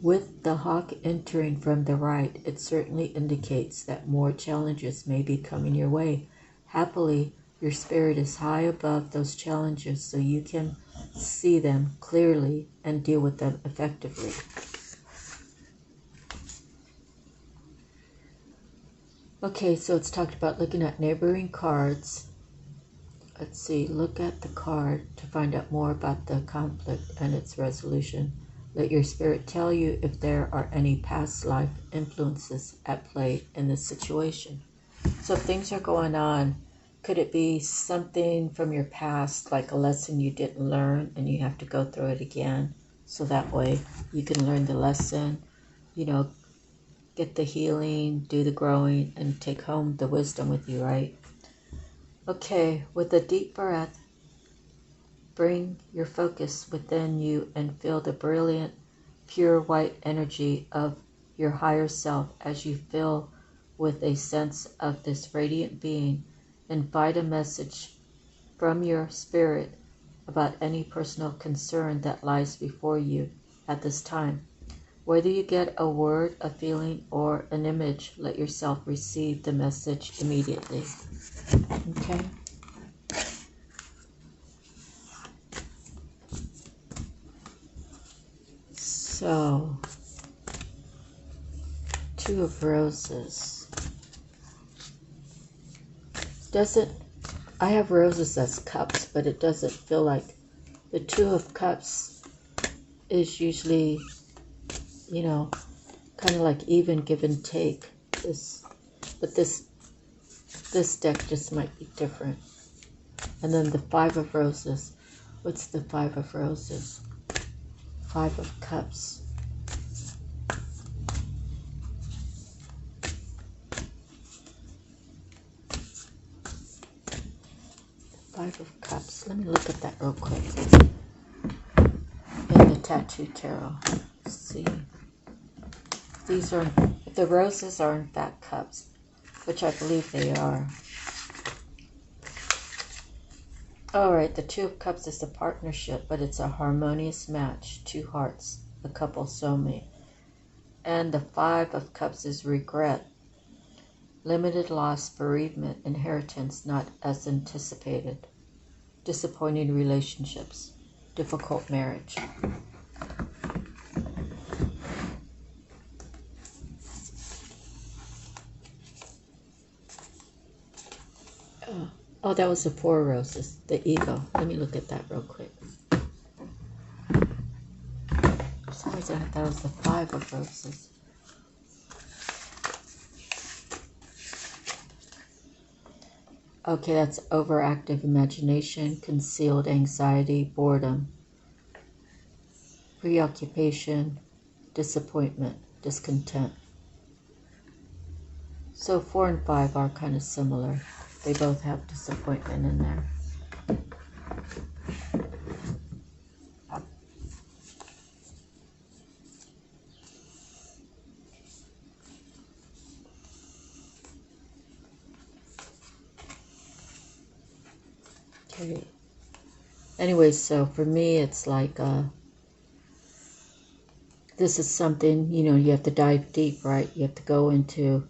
With the hawk entering from the right, it certainly indicates that more challenges may be coming your way. Happily, your spirit is high above those challenges so you can see them clearly and deal with them effectively. Okay, so it's talked about looking at neighboring cards. Let's see, look at the card to find out more about the conflict and its resolution. Let your spirit tell you if there are any past life influences at play in this situation. So if things are going on, could it be something from your past, like a lesson you didn't learn and you have to go through it again? So that way you can learn the lesson, get the healing, do the growing, and take home the wisdom with you, right? Okay, with a deep breath, bring your focus within you and feel the brilliant, pure white energy of your higher self as you fill with a sense of this radiant being. Invite a message from your spirit about any personal concern that lies before you at this time. Whether you get a word, a feeling, or an image, let yourself receive the message immediately. Okay? So, Two of Roses. I have roses as cups, but it doesn't feel like the Two of Cups is usually, you know, kind of like even give and take. But this deck just might be different. And then the Five of Roses. What's the Five of Roses? Five of Cups. Five of Cups. Let me look at that real quick. In the Tattoo Tarot. Let's see. These are, if the roses are in fact cups, which I believe they are. Alright, the Two of Cups is a partnership, but it's a harmonious match. Two hearts, a couple soulmate. And the Five of Cups is regret. Limited loss, bereavement, inheritance not as anticipated. Disappointing relationships. Difficult marriage. Oh, that was the Four of Roses, the ego. Let me look at that real quick. For some reason I thought it was the Five of Roses. Okay, that's overactive imagination, concealed anxiety, boredom, preoccupation, disappointment, discontent. So 4 and 5 are kind of similar. They both have disappointment in there. Okay. Anyway, so for me, it's like, this is something, you know, you have to dive deep, right? You have to go into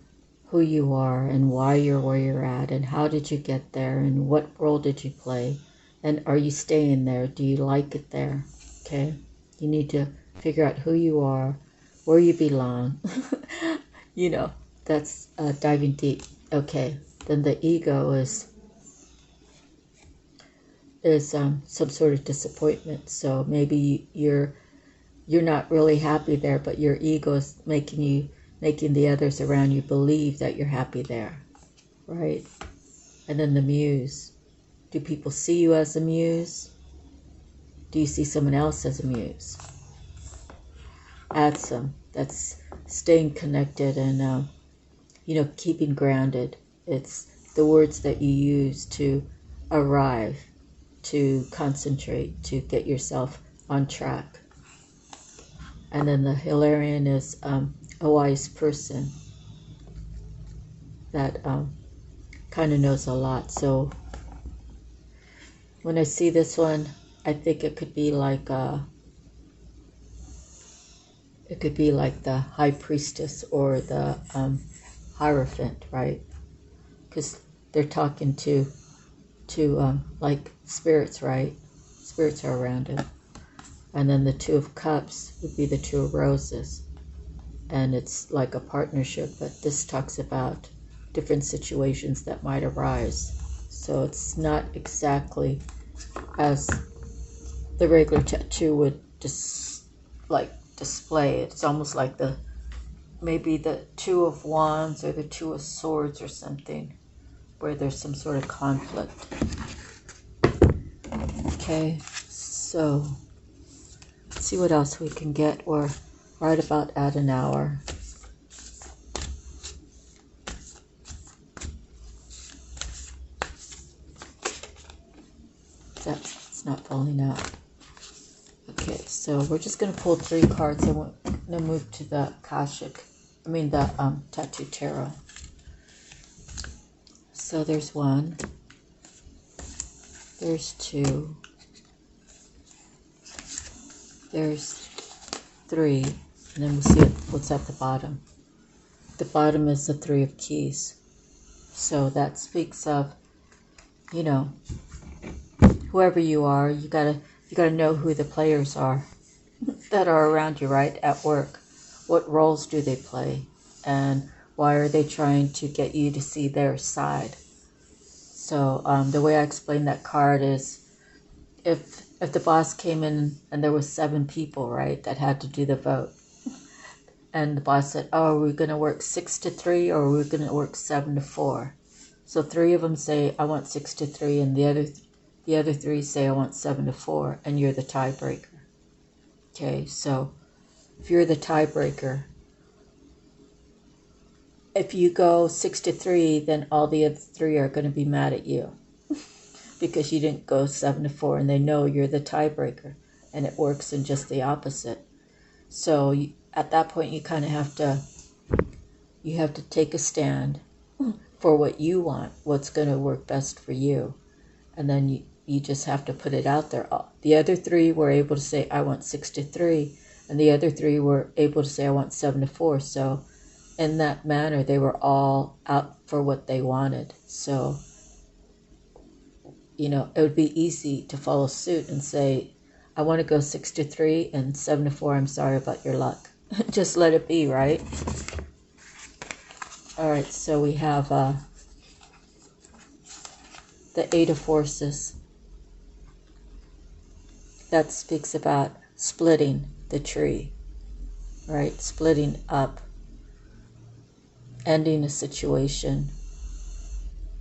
who you are and why you're where you're at and how did you get there and what role did you play and are you staying there? Do you like it there? Okay. You need to figure out who you are, where you belong. You know, that's diving deep. Okay. Then the ego is some sort of disappointment. So maybe you're not really happy there, but your ego is making the others around you believe that you're happy there, right? And then the muse. Do people see you as a muse? Do you see someone else as a muse? Add some. That's staying connected and, you know, keeping grounded. It's the words that you use to arrive, to concentrate, to get yourself on track. And then the Hilarion is a wise person that kind of knows a lot. So when I see this one, I think it could be like the High Priestess or the Hierophant, right? Because they're talking to like spirits, right? Spirits are around him. And then the Two of Cups would be the Two of Roses. And it's like a partnership, but this talks about different situations that might arise. So it's not exactly as the regular tattoo would display it. It's almost like maybe the Two of Wands or the Two of Swords or something, where there's some sort of conflict. Okay, so let's see what else we can get. We're right about at an hour. It's not falling out. Okay, so we're just going to pull 3 cards and we're going to move to the Tattoo Tarot. So there's 1, there's 2, there's 3, and then we'll see what's at the bottom. The bottom is the 3 of Keys. So that speaks of, you know, whoever you are, you gotta know who the players are that are around you, right? At work. What roles do they play? And why are they trying to get you to see their side? So the way I explain that card is if if the boss came in and there was 7 people, right, that had to do the vote, and the boss said, oh, are we going to work 6 to 3 or are we going to work 7 to 4? So 3 of them say, I want 6 to 3, and the other 3 say, I want 7 to 4, and you're the tiebreaker. Okay, so if you're the tiebreaker, if you go 6 to 3, then all the other 3 are going to be mad at you because you didn't go 7 to 4, and they know you're the tiebreaker, and it works in just the opposite. So at that point, you kind of have to take a stand for what you want, what's going to work best for you, and then you just have to put it out there. The other 3 were able to say, I want 6 to 3, and the other 3 were able to say, I want 7 to 4. So in that manner, they were all out for what they wanted. So, it would be easy to follow suit and say, I want to go 6 to 3 and 7 to 4. I'm sorry about your luck. Just let it be, right? All right, so we have the 8 of Forces. That speaks about splitting the tree, right? Splitting up, ending a situation,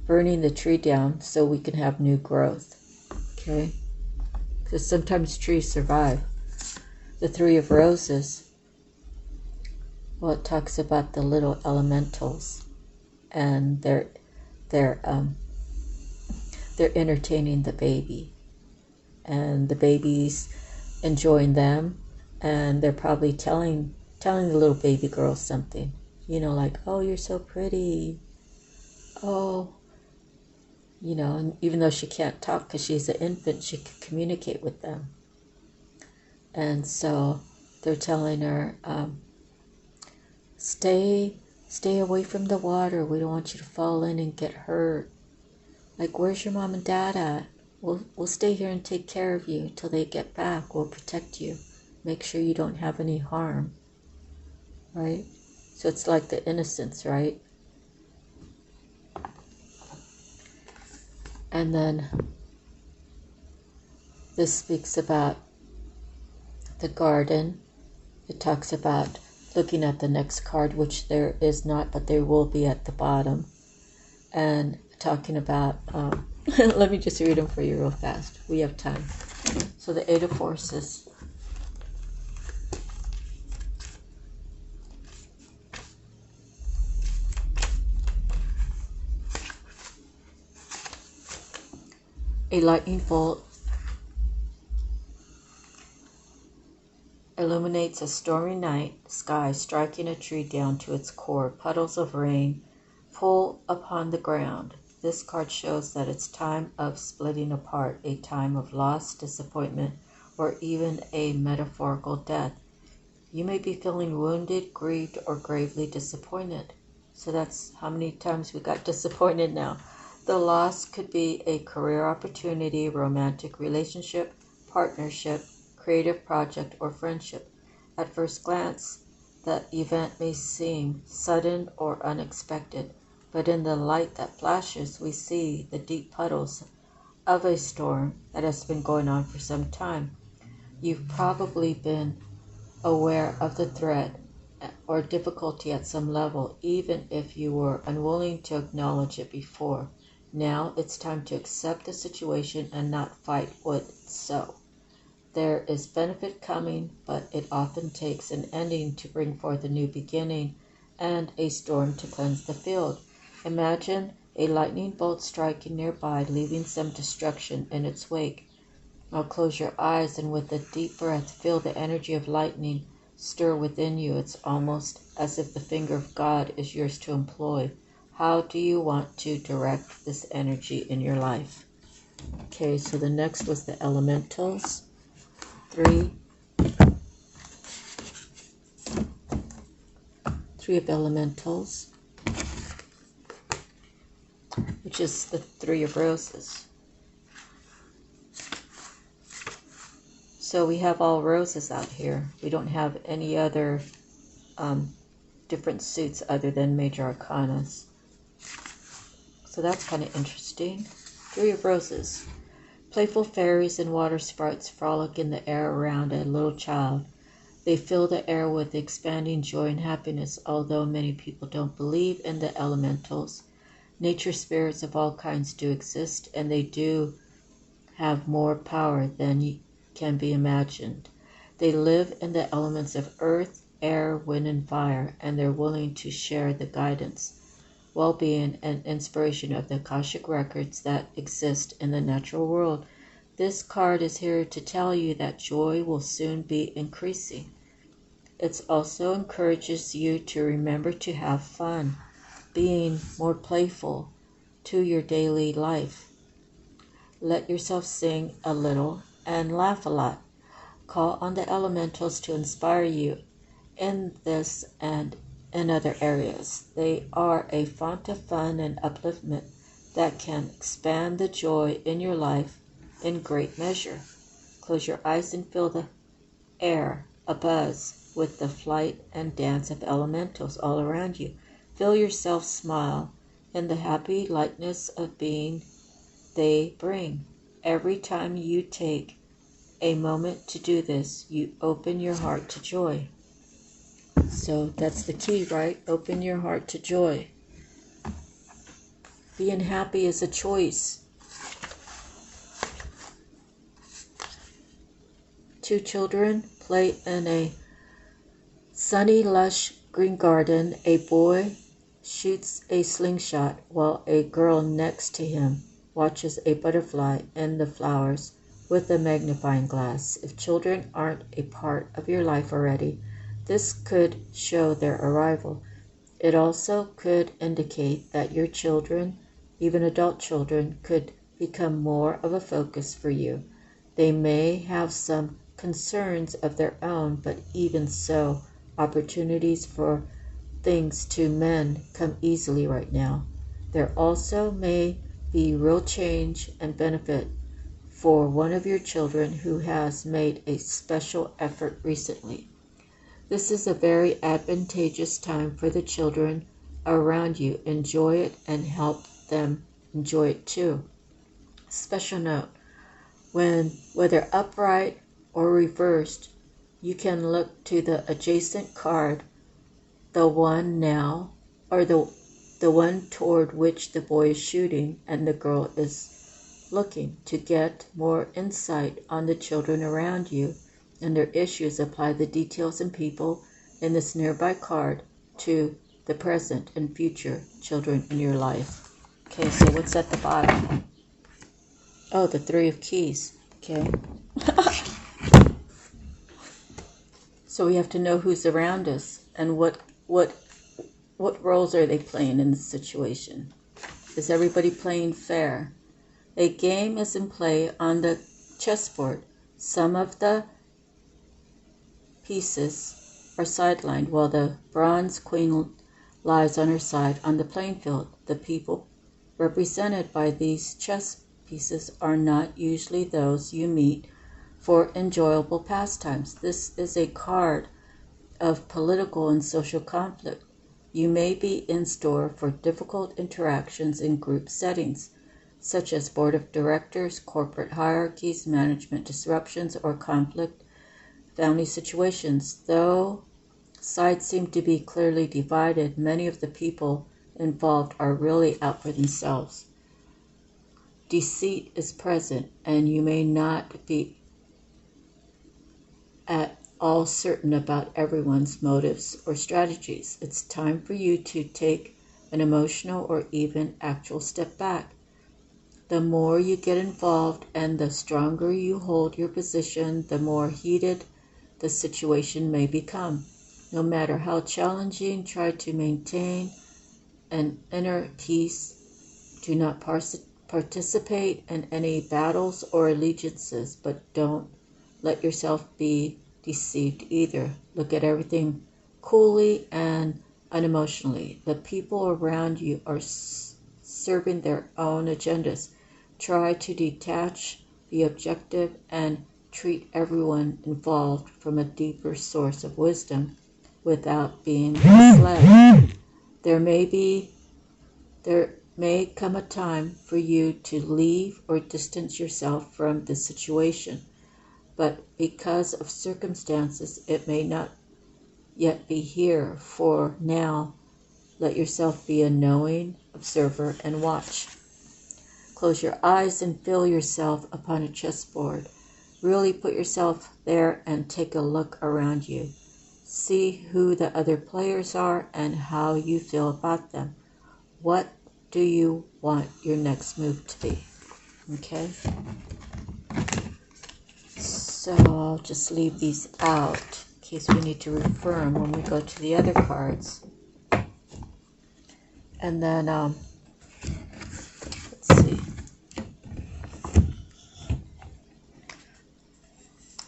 burning the tree down so we can have new growth, okay? Because sometimes trees survive. The 3 of Roses, well, it talks about the little elementals, and they're entertaining the baby, and the baby's enjoying them, and they're probably telling the little baby girl something, like, oh, you're so pretty, oh, and even though she can't talk because she's an infant, she can communicate with them. And so they're telling her, stay away from the water. We don't want you to fall in and get hurt. Like, where's your mom and dad at? We'll stay here and take care of you till they get back. We'll protect you. Make sure you don't have any harm. Right? So it's like the innocence, right? And then this speaks about the garden. It talks about looking at the next card, which there is not, but there will be at the bottom. And talking about, let me just read them for you real fast. We have time. So the 8 of Forces. A lightning bolt illuminates a stormy night sky, striking a tree down to its core. Puddles of rain fall upon the ground. This card shows that it's time of splitting apart, a time of loss, disappointment, or even a metaphorical death. You may be feeling wounded, grieved, or gravely disappointed. So that's how many times we got disappointed now. The loss could be a career opportunity, romantic relationship, partnership, creative project, or friendship. At first glance, the event may seem sudden or unexpected, but in the light that flashes, we see the deep puddles of a storm that has been going on for some time. You've probably been aware of the threat or difficulty at some level, even if you were unwilling to acknowledge it before. Now it's time to accept the situation and not fight with it. So there is benefit coming, but it often takes an ending to bring forth a new beginning and a storm to cleanse the field. Imagine a lightning bolt striking nearby, leaving some destruction in its wake. Now close your eyes and with a deep breath, feel the energy of lightning stir within you. It's almost as if the finger of God is yours to employ. How do you want to direct this energy in your life? Okay, so the next was the elementals. 3 of elementals, which is the 3 of Roses. So we have all roses out here. We don't have any other different suits other than major arcanas. So that's kind of interesting. 3 of Roses. Playful fairies and water sprites frolic in the air around a little child. They fill the air with expanding joy and happiness. Although many people don't believe in the elementals, nature spirits of all kinds do exist, and they do have more power than can be imagined. They live in the elements of earth, air, wind, and fire, and they're willing to share the guidance, well-being, and inspiration of the Akashic records that exist in the natural world. This card is here to tell you that joy will soon be increasing. It also encourages you to remember to have fun, being more playful to your daily life. Let yourself sing a little and laugh a lot. Call on the elementals to inspire you in this and in other areas. They are a font of fun and upliftment that can expand the joy in your life in great measure. Close your eyes and feel the air abuzz with the flight and dance of elementals all around you. Feel yourself smile in the happy lightness of being they bring. Every time you take a moment to do this, you open your heart to joy. So that's the key, right? Open your heart to joy. Being happy is a choice. Two children play in a sunny, lush green garden. A boy shoots a slingshot while a girl next to him watches a butterfly in the flowers with a magnifying glass. If children aren't a part of your life already, this could show their arrival. It also could indicate that your children, even adult children, could become more of a focus for you. They may have some concerns of their own, but even so, opportunities for things to mend come easily right now. There also may be real change and benefit for one of your children who has made a special effort recently. This is a very advantageous time for the children around you. Enjoy it and help them enjoy it too. Special note, whether upright or reversed, you can look to the adjacent card, the one now, or the one toward which the boy is shooting and the girl is looking, to get more insight on the children around you and their issues. Apply the details and people in this nearby card to the present and future children in your life. Okay, so what's at the bottom? Oh, the Three of Keys. Okay. So we have to know who's around us and what roles are they playing in this situation. Is everybody playing fair? A game is in play on the chessboard. Some of the pieces are sidelined while the bronze queen lies on her side on the playing field. The people represented by these chess pieces are not usually those you meet for enjoyable pastimes. This is a card of political and social conflict. You may be in store for difficult interactions in group settings, such as board of directors, corporate hierarchies, management disruptions, or conflict family situations. Though sides seem to be clearly divided, many of the people involved are really out for themselves. Deceit is present, and you may not be at all certain about everyone's motives or strategies. It's time for you to take an emotional or even actual step back. The more you get involved and the stronger you hold your position, the more heated the situation may become. No matter how challenging, try to maintain an inner peace. Do not participate in any battles or allegiances, but don't let yourself be deceived either. Look at everything coolly and unemotionally. The people around you are serving their own agendas. Try to detach, be objective, and treat everyone involved from a deeper source of wisdom without being misled. There may come a time for you to leave or distance yourself from the situation, but because of circumstances, it may not yet be here. For now, let yourself be a knowing observer and watch. Close your eyes and feel yourself upon a chessboard. Really put yourself there and take a look around you. See who the other players are and how you feel about them. What do you want your next move to be? Okay? So I'll just leave these out in case we need to refer them when we go to the other cards. And then, let's see.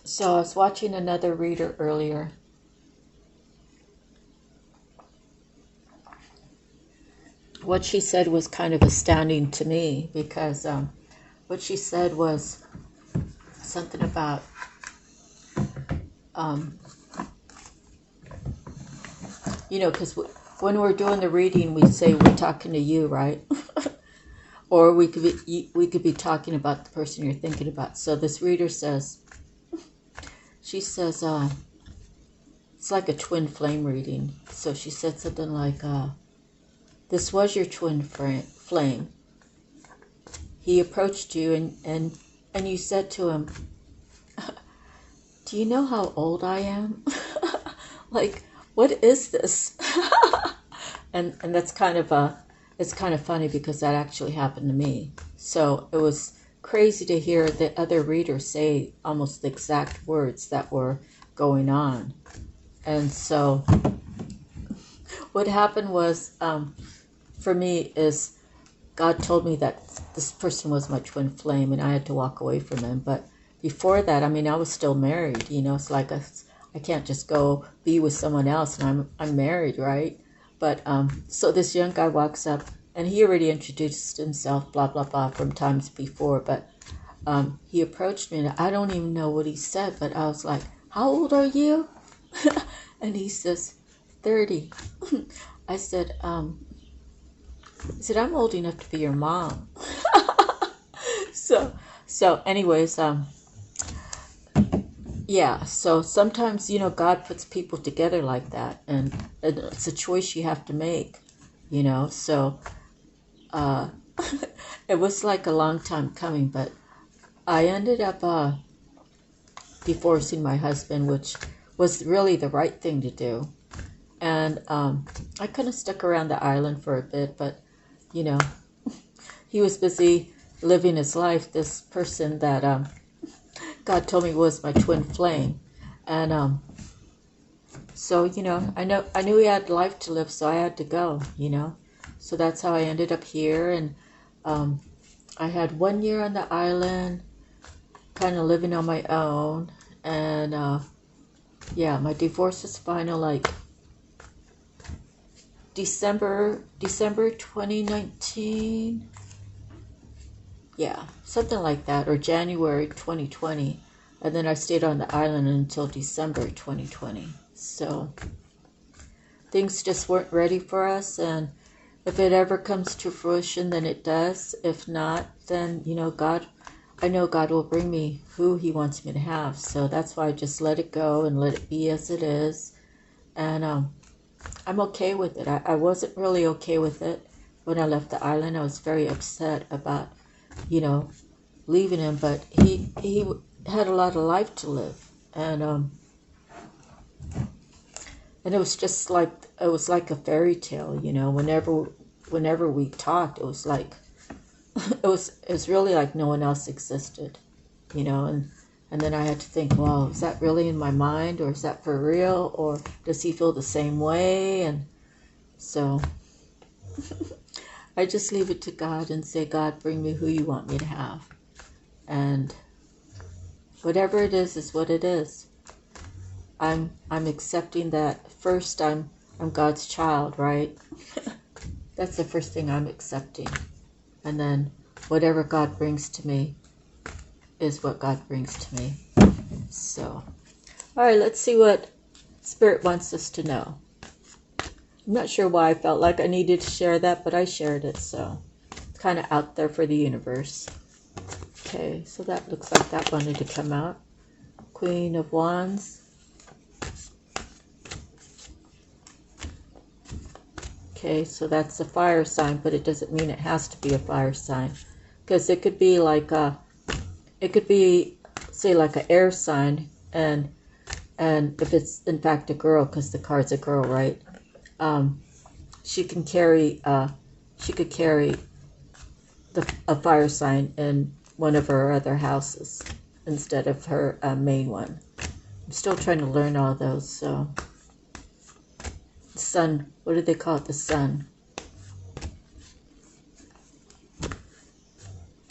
So I was watching another reader earlier. What she said was kind of astounding to me because what she said was something about because when we're doing the reading, we say we're talking to you, right? Or we could be talking about the person you're thinking about. So this reader says, she says, it's like a twin flame reading. So she said something like, this was your twin flame. He approached you and you said to him, do you know how old I am? Like, what is this? and that's kind of it's kind of funny because that actually happened to me. So it was crazy to hear the other reader say almost the exact words that were going on. And so what happened was, for me, is God told me that this person was my twin flame and I had to walk away from him. But before that, I mean, I was still married. It's like I can't just go be with someone else, and I'm married, right? But so this young guy walks up, and he already introduced himself, blah blah blah, from times before. But he approached me, and I don't even know what he said, but I was like, "How old are you?" And he says, 30. I said, I'm old enough to be your mom. So anyways, yeah, so sometimes, God puts people together like that, and it's a choice you have to make, so it was like a long time coming, but I ended up divorcing my husband, which was really the right thing to do. And I kind of stuck around the island for a bit, but he was busy living his life, this person that God told me was my twin flame. And so I knew he had life to live, so I had to go. So that's how I ended up here. And I had 1 year on the island, kind of living on my own. And my divorce was final like December 2019. Yeah, something like that, or January 2020. And then I stayed on the island until December 2020. So things just weren't ready for us, and if it ever comes to fruition, then it does. If not, then I know God will bring me who he wants me to have. So that's why I just let it go and let it be as it is. And I'm okay with it. I wasn't really okay with it when I left the island. I was very upset about leaving him, but he had a lot of life to live, and it was just like, it was like a fairy tale, whenever we talked, it was like it was really like no one else existed, and then I had to think, well, is that really in my mind, or is that for real, or does he feel the same way? And so I just leave it to God and say, God, bring me who you want me to have. And whatever it is what it is. I'm accepting that first I'm God's child, right? That's the first thing I'm accepting. And then whatever God brings to me is what God brings to me. So, all right, let's see what Spirit wants us to know. I'm not sure why I felt like I needed to share that, but I shared it, so kind of out there for the universe. Okay, so that looks like that wanted to come out. Queen of Wands. Okay, so that's a fire sign, but it doesn't mean it has to be a fire sign. Because it could be like a, it could be, say, like an air sign, and if it's in fact a girl, because the card's a girl, right? She could carry a fire sign in one of her other houses instead of her main one. I'm still trying to learn all those, so. Sun, what do they call it? The sun.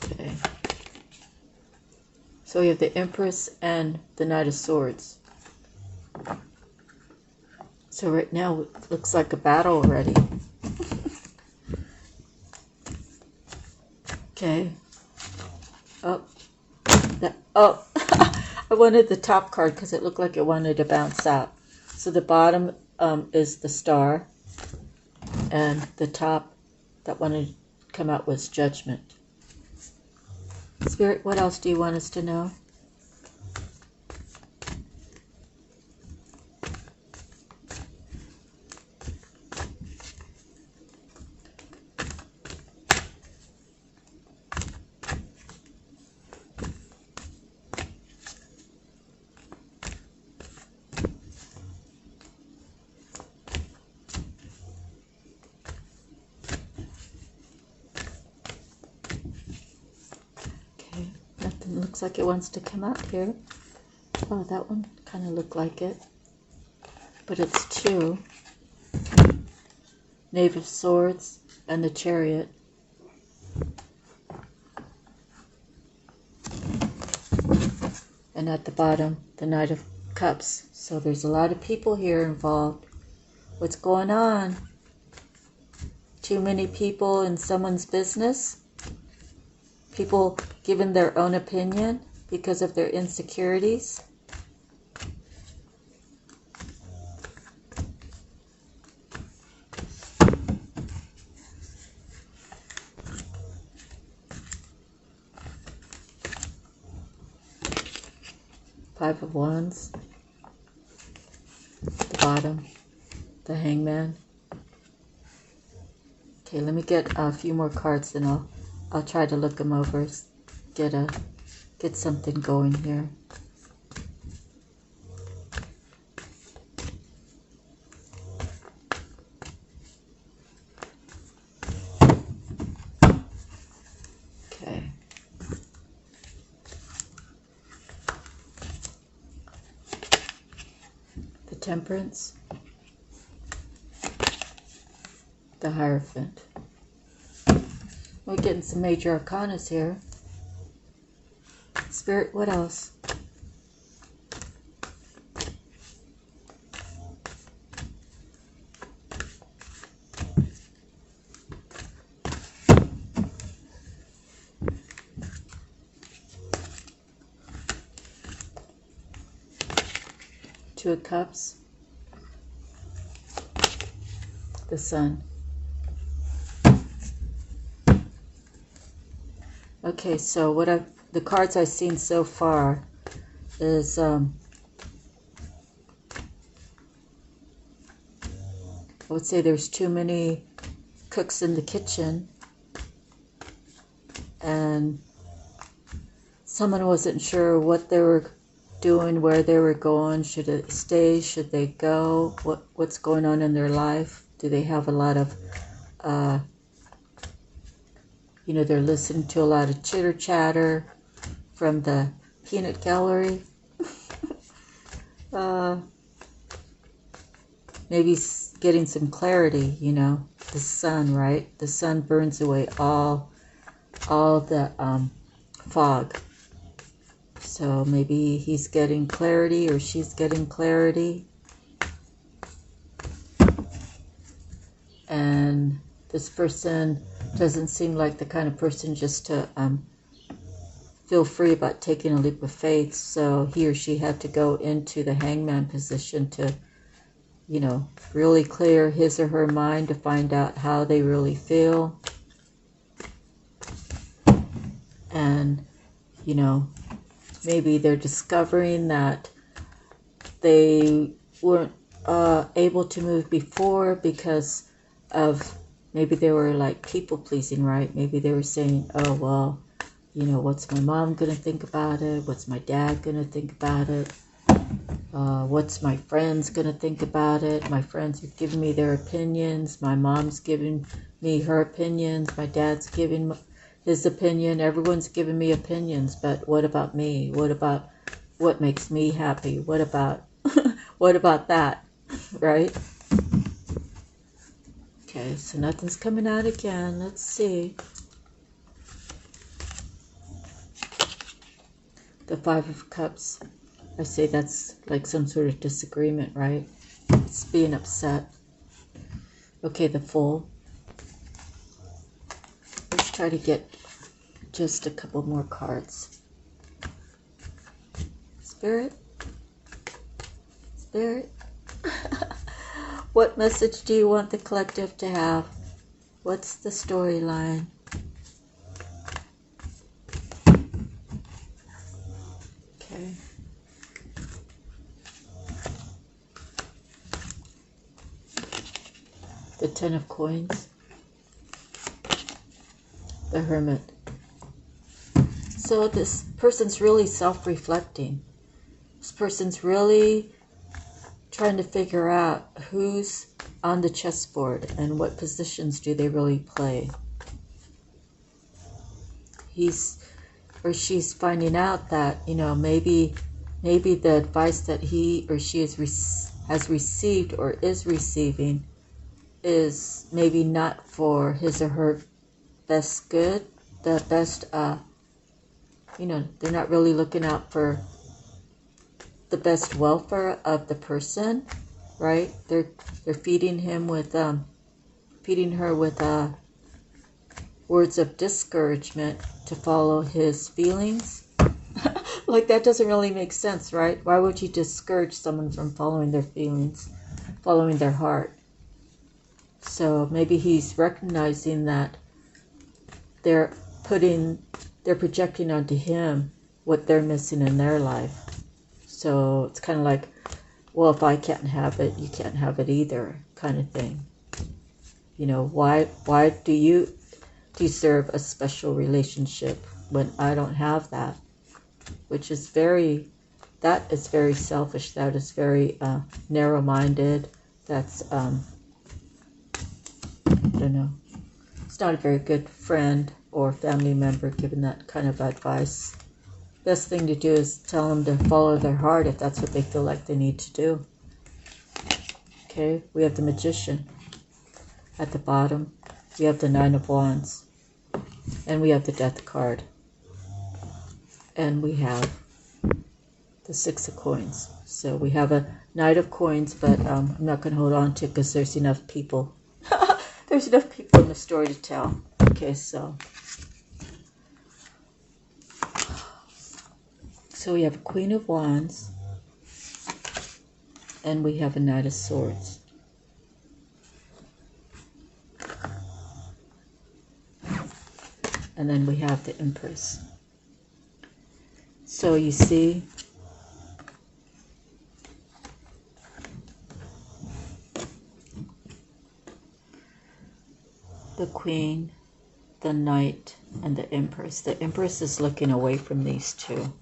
Okay. So we have the Empress and the Knight of Swords. So right now it looks like a battle already. Okay. Oh. Oh. I wanted the top card because it looked like it wanted to bounce out. So the bottom is the Star, and the top that wanted to come out was Judgment. Spirit, what else do you want us to know? Nothing looks like it wants to come out here. Oh, that one kind of looked like it. But it's two. Knave of Swords and the Chariot. And at the bottom, the Knight of Cups. So there's a lot of people here involved. What's going on? Too many people in someone's business? People giving their own opinion because of their insecurities. Five of Wands. The bottom, the Hangman. Okay, let me get a few more cards, then I'll try to look them over, get something going here. Okay. The Temperance. The Hierophant. We're getting some major arcanas here. Spirit, what else? Two of Cups. The Sun. Okay, so the cards I've seen so far is I would say there's too many cooks in the kitchen, and someone wasn't sure what they were doing, where they were going. Should they stay? Should they go? What's going on in their life? Do they have a lot of they're listening to a lot of chitter chatter from the peanut gallery. Maybe getting some clarity, the sun, right? The sun burns away all the fog. So maybe he's getting clarity or she's getting clarity. And this person doesn't seem like the kind of person just to feel free about taking a leap of faith. So he or she had to go into the Hangman position to, really clear his or her mind to find out how they really feel. and, you know, maybe they're discovering that they weren't able to move before because of, maybe they were like people pleasing, right? Maybe they were saying, oh, well, you know, what's my mom going to think about it? What's my dad going to think about it? What's my friends going to think about it? My friends are giving me their opinions. My mom's giving me her opinions. My dad's giving his opinion. Everyone's giving me opinions, but what about me? What about what makes me happy? What about what about that? Right? Okay, so nothing's coming out again. Let's see. The Five of Cups. I say that's like some sort of disagreement, right? It's being upset. Okay, the Fool. Let's try to get just a couple more cards. Spirit? Spirit? What message do you want the collective to have? What's the storyline? Okay. The Ten of Coins. The Hermit. So this person's really self-reflecting. This person's really trying to figure out who's on the chessboard and what positions do they really play. He's or she's finding out that, you know, maybe the advice that he or she has received or is receiving is maybe not for his or her best good, the best, you know, they're not really looking out for the best welfare of the person, right? They're feeding him with, feeding her with words of discouragement to follow his feelings. Like, that doesn't really make sense, right? Why would you discourage someone from following their feelings, following their heart? So maybe he's recognizing that they're projecting onto him what they're missing in their life. So it's kind of like, well, if I can't have it, you can't have it either, kind of thing. You know, why do you deserve a special relationship when I don't have that? Which is that is very selfish. That is very narrow-minded. That's, I don't know. It's not a very good friend or family member giving that kind of advice. Best thing to do is tell them to follow their heart if that's what they feel like they need to do. Okay, we have the Magician at the bottom. We have the Nine of Wands. And we have the Death card. And we have the Six of Coins. So we have a Knight of Coins, but I'm not going to hold on to it because there's enough people. There's enough people in the story to tell. Okay, so we have a Queen of Wands, and we have a Knight of Swords. And then we have the Empress. So you see, the Queen, the Knight, and the Empress. The Empress is looking away from these two.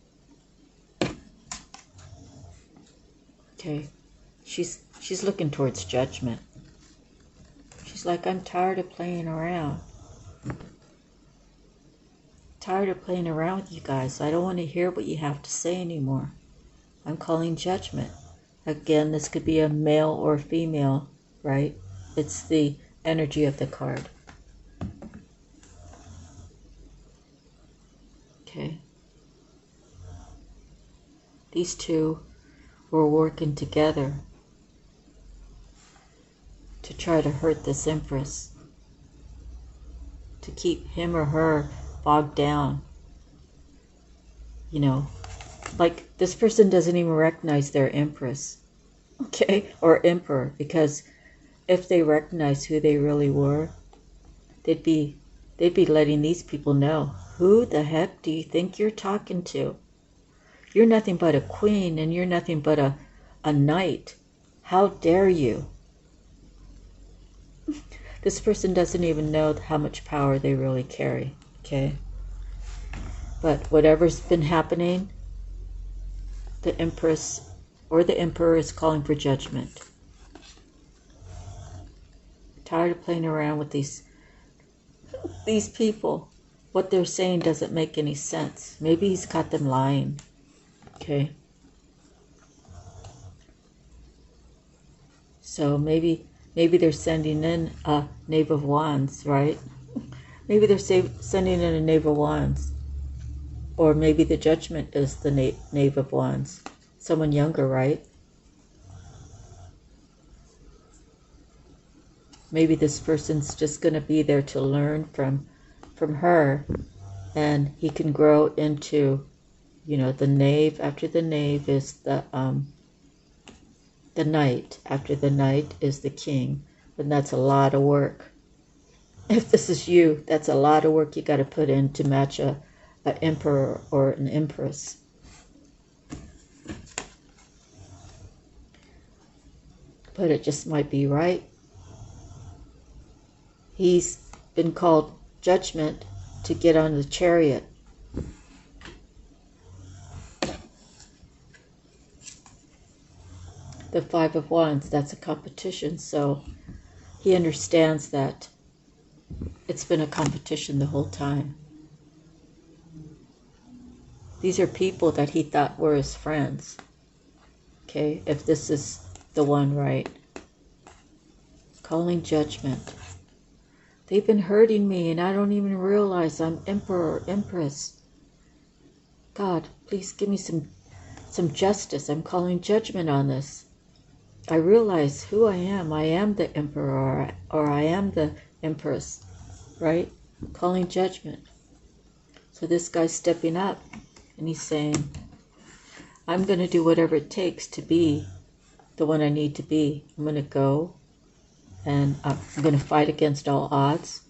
Okay, she's looking towards judgment. She's like, I'm tired of playing around. Tired of playing around with you guys. I don't want to hear what you have to say anymore. I'm calling judgment. Again, this could be a male or female, right? It's the energy of the card. Okay. These two were working together to try to hurt this Empress, to keep him or her bogged down. You know, like, this person doesn't even recognize their Empress, okay, or Emperor, because if they recognize who they really were, they'd be letting these people know Who the heck do you think you're talking to? You're nothing but a queen, and you're nothing but a knight. How dare you? This person doesn't even know how much power they really carry, okay? But whatever's been happening, the Empress or the Emperor is calling for judgment. Tired of playing around with these people. What they're saying doesn't make any sense. Maybe he's caught them lying, okay? So maybe they're sending in a Knave of Wands, right? Maybe they're sending in a Knave of Wands. Or maybe the judgment is the Knave of Wands. Someone younger, right? Maybe this person's just going to be there to learn from her, and he can grow into, you know, the Knave. After the Knave is the Knight. After the Knight is the King. And that's a lot of work. If this is you, that's a lot of work you got to put in to match an Emperor or an Empress. But it just might be right. He's been called judgment to get on the chariot. The Five of Wands, that's a competition, so he understands that it's been a competition the whole time. These are people that he thought were his friends. Okay, if this is the one, right? Calling judgment. They've been hurting me and I don't even realize I'm Emperor or Empress. God, please give me some justice. I'm calling judgment on this. I realize who I am. I am the Emperor or I am the Empress, right? Calling judgment. So this guy's stepping up and he's saying, I'm going to do whatever it takes to be the one I need to be. I'm going to go and I'm going to fight against all odds.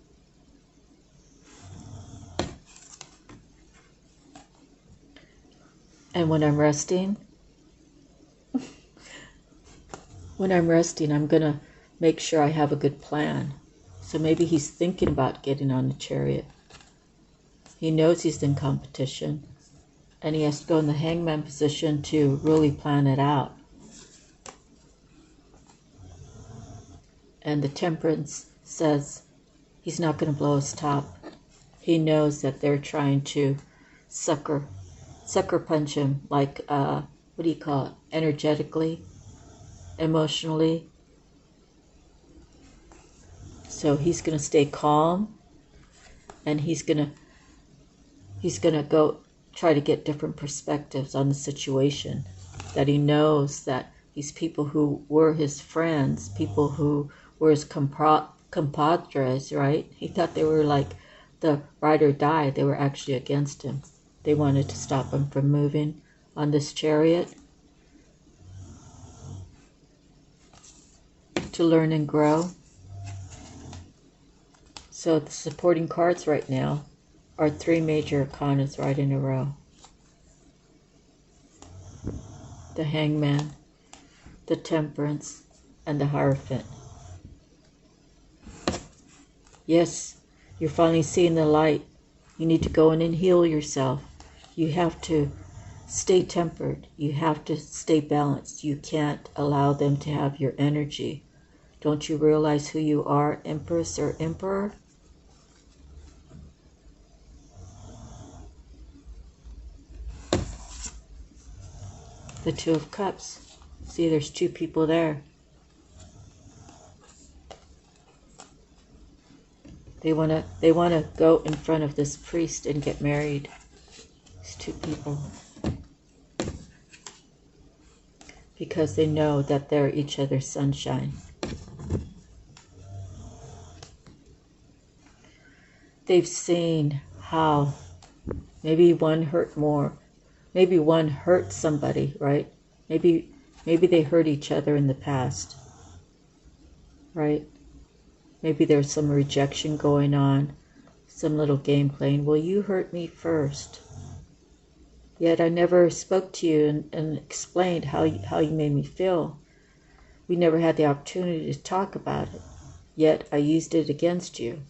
And when I'm resting, I'm going to make sure I have a good plan. So maybe he's thinking about getting on the chariot. He knows he's in competition, and he has to go in the hangman position to really plan it out. And the Temperance says he's not going to blow his top. He knows that they're trying to sucker punch him, like, what do you call it, energetically, emotionally. So he's going to stay calm, and he's going to go try to get different perspectives on the situation. That he knows that these people who were his friends, people who were his compadres, right? He thought they were like the ride or die. They were actually against him. They wanted to stop him from moving on this chariot to learn and grow. So the supporting cards right now are three major arcanas right in a row. The Hangman, the Temperance, and the Hierophant. Yes, you're finally seeing the light. You need to go in and heal yourself. You have to stay tempered. You have to stay balanced. You can't allow them to have your energy. Don't you realize who you are, Empress or Emperor? The Two of Cups. See, there's two people there. They wanna go in front of this priest and get married. These two people. Because they know that they're each other's sunshine. They've seen how maybe one hurt more. Maybe one hurt somebody, right? Maybe they hurt each other in the past, right? Maybe there's some rejection going on, some little game playing. Well, you hurt me first. Yet I never spoke to you and explained how you made me feel. We never had the opportunity to talk about it. Yet I used it against you.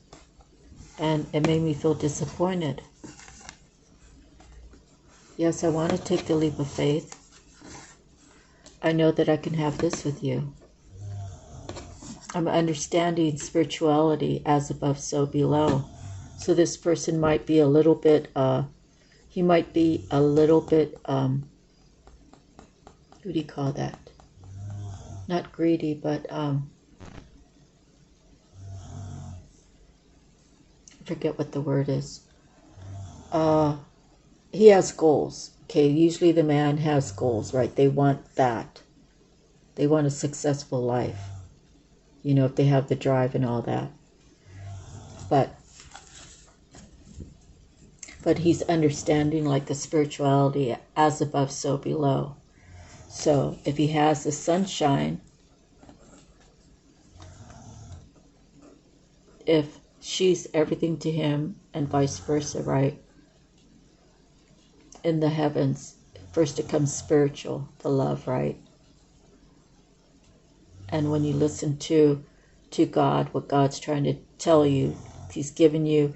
And it made me feel disappointed. Yes, I want to take the leap of faith. I know that I can have this with you. I'm understanding spirituality as above, so below. So this person might be a little bit, what do you call that? Not greedy, but I forget what the word is. He has goals. Okay, usually the man has goals, right? They want that. They want a successful life. You know, if they have the drive and all that. But he's understanding like the spirituality as above, so below. So if he has the sunshine, if she's everything to him and vice versa, right? In the heavens, first it comes spiritual, the love, right? And when you listen to God, what God's trying to tell you, He's given you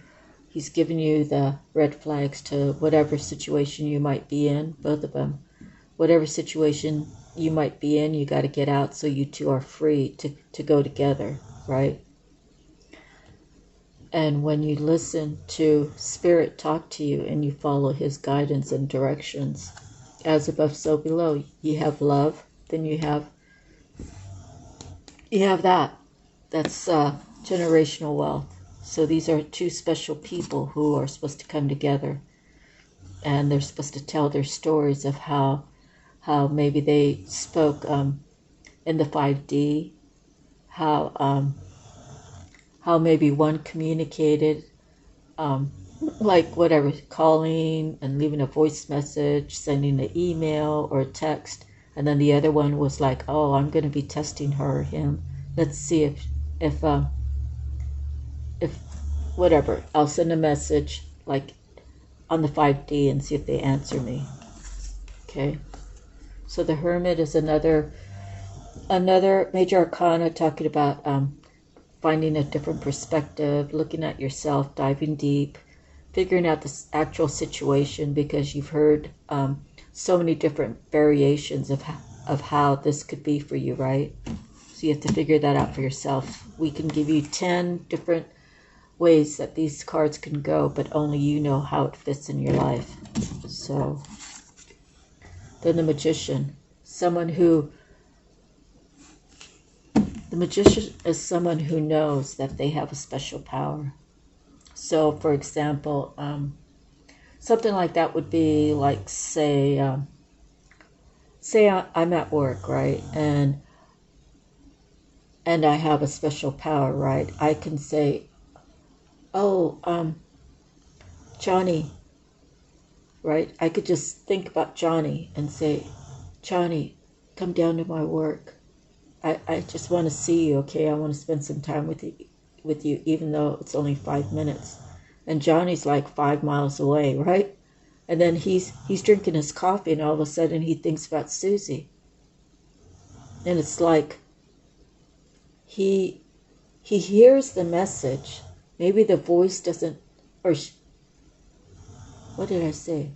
the red flags to whatever situation you might be in, both of them. Whatever situation you might be in, you got to get out so you two are free to go together, right? And when you listen to Spirit talk to you and you follow His guidance and directions, as above, so below, you have love, then you have that. That's generational wealth. So these are two special people who are supposed to come together, and they're supposed to tell their stories of how maybe they spoke in the 5D, how maybe one communicated like whatever, calling and leaving a voice message, sending an email or a text, and then the other one was like, oh, I'm going to be testing her or him. Let's see if whatever, I'll send a message like on the 5D and see if they answer me. Okay, so the Hermit is another major arcana talking about finding a different perspective, looking at yourself, diving deep, figuring out the actual situation, because you've heard so many different variations of how this could be for you, right? So you have to figure that out for yourself. We can give you 10 different ways that these cards can go, but only you know how it fits in your life. So then the Magician, the Magician is someone who knows that they have a special power. So for example, something like that would be like, say I'm at work, right? And I have a special power, right? I can say, oh, Johnny, right? I could just think about Johnny and say, Johnny, come down to my work. I just want to see you, okay? I want to spend some time with you, even though it's only 5 minutes. And Johnny's like 5 miles away, right? And then he's drinking his coffee, and all of a sudden he thinks about Susie. And it's like he hears the message. Maybe the voice doesn't, what did I say?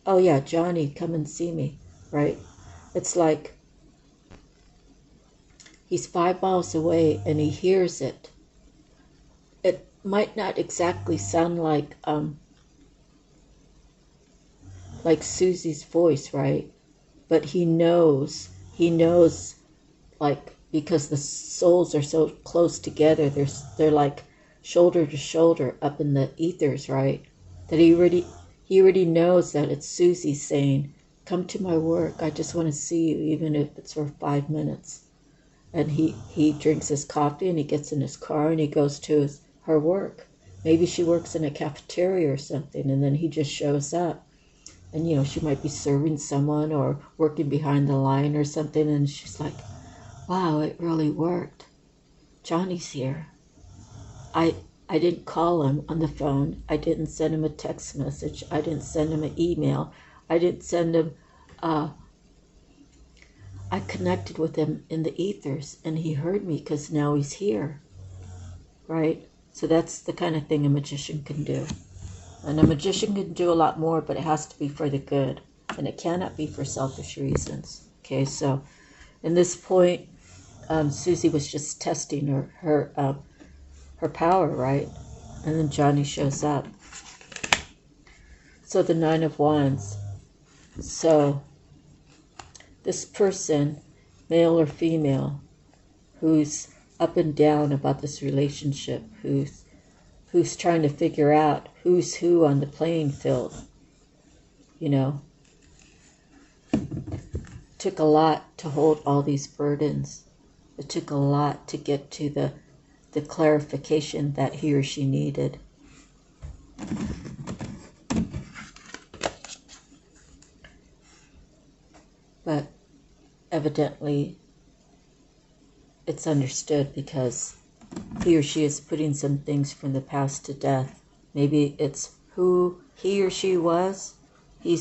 Oh yeah, Johnny, come and see me, right? It's like he's 5 miles away and he hears it. It might not exactly sound like Susie's voice, right? But he knows, like, because the souls are so close together, they're like shoulder to shoulder up in the ethers, right? That he already knows that it's Susie saying, come to my work, I just want to see you, even if it's for 5 minutes. And he drinks his coffee and he gets in his car and he goes to her work. Maybe she works in a cafeteria or something, and then he just shows up. And, you know, she might be serving someone or working behind the line or something, and she's like, wow, it really worked. Johnny's here. I I didn't call him on the phone. I didn't send him a text message. I didn't send him an email. I didn't send him, I connected with him in the ethers, and he heard me because now he's here, right? So that's the kind of thing a magician can do. And a magician can do a lot more, but it has to be for the good, and it cannot be for selfish reasons. Okay, so in this point, Susie was just testing her power, right? And then Johnny shows up. So the Nine of Wands. So this person, male or female, who's up and down about this relationship, who's trying to figure out who's who on the playing field, you know, took a lot to hold all these burdens. It took a lot to get to the clarification that he or she needed. But evidently it's understood because he or she is putting some things from the past to death. Maybe it's who he or she was. He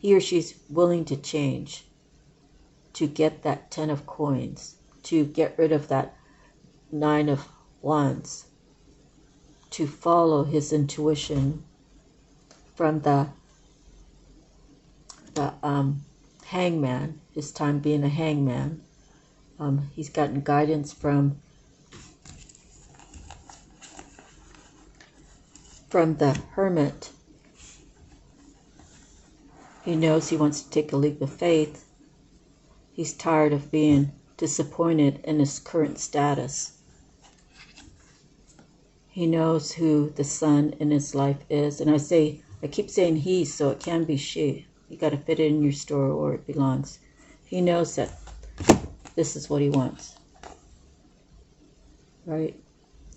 or she's willing to change to get that 10 of coins, to get rid of that 9 of wands, to follow his intuition from the hangman, his time being a hangman. He's gotten guidance from the hermit. He knows he wants to take a leap of faith. He's tired of being disappointed in his current status. He knows who the sun in his life is. And I keep saying he, so it can be she. You got to fit it in your story where it belongs. He knows that this is what he wants. Right?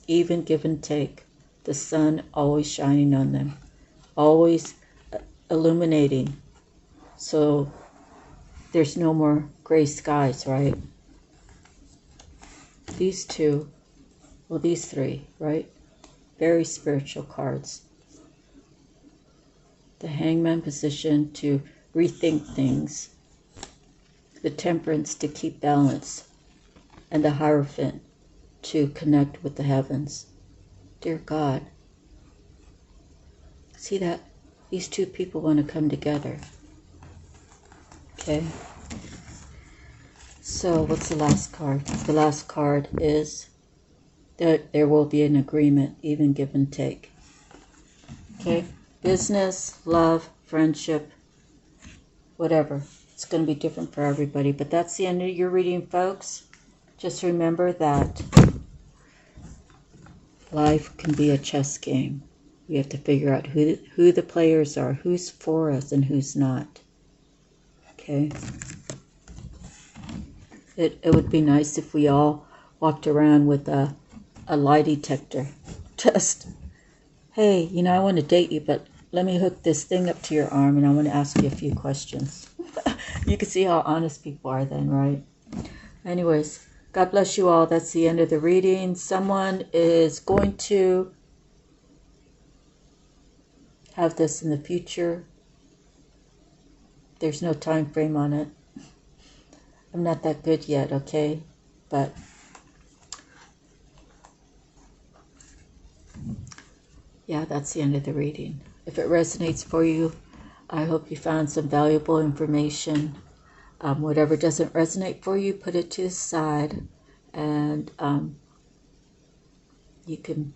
Even give and take. The sun always shining on them. Always illuminating. So there's no more gray skies, right? These two, well, these three, right? Very spiritual cards. The hangman position to rethink things. The temperance to keep balance. And the Hierophant to connect with the heavens. Dear God. See that? These two people want to come together. Okay. So what's the last card? The last card is that there will be an agreement, even give and take. Okay. Business, love, friendship, whatever. It's going to be different for everybody. But that's the end of your reading, folks. Just remember that life can be a chess game. We have to figure out who the players are, who's for us and who's not. Okay? It would be nice if we all walked around with a lie detector. Just, hey, I want to date you, but let me hook this thing up to your arm and I want to ask you a few questions. You can see how honest people are then, right? Anyways, God bless you all. That's the end of the reading. Someone is going to have this in the future. There's no time frame on it. I'm not that good yet, okay? But yeah, that's the end of the reading. If it resonates for you, I hope you found some valuable information. Whatever doesn't resonate for you, put it to the side, and you can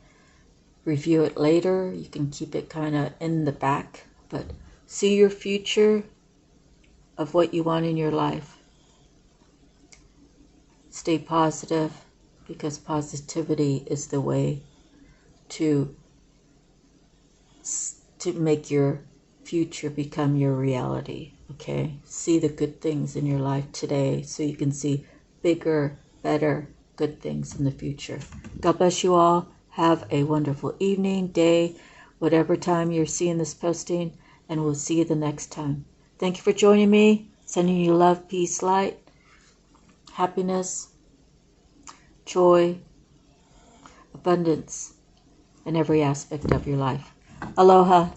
review it later. You can keep it kind of in the back, but see your future of what you want in your life. Stay positive, because positivity is the way to make your future become your reality. Okay? See the good things in your life today so you can see bigger, better, good things in the future. God bless you all. Have a wonderful evening, day, whatever time you're seeing this posting, and we'll see you the next time. Thank you for joining me. Sending you love, peace, light, happiness, joy, abundance, in every aspect of your life. Aloha.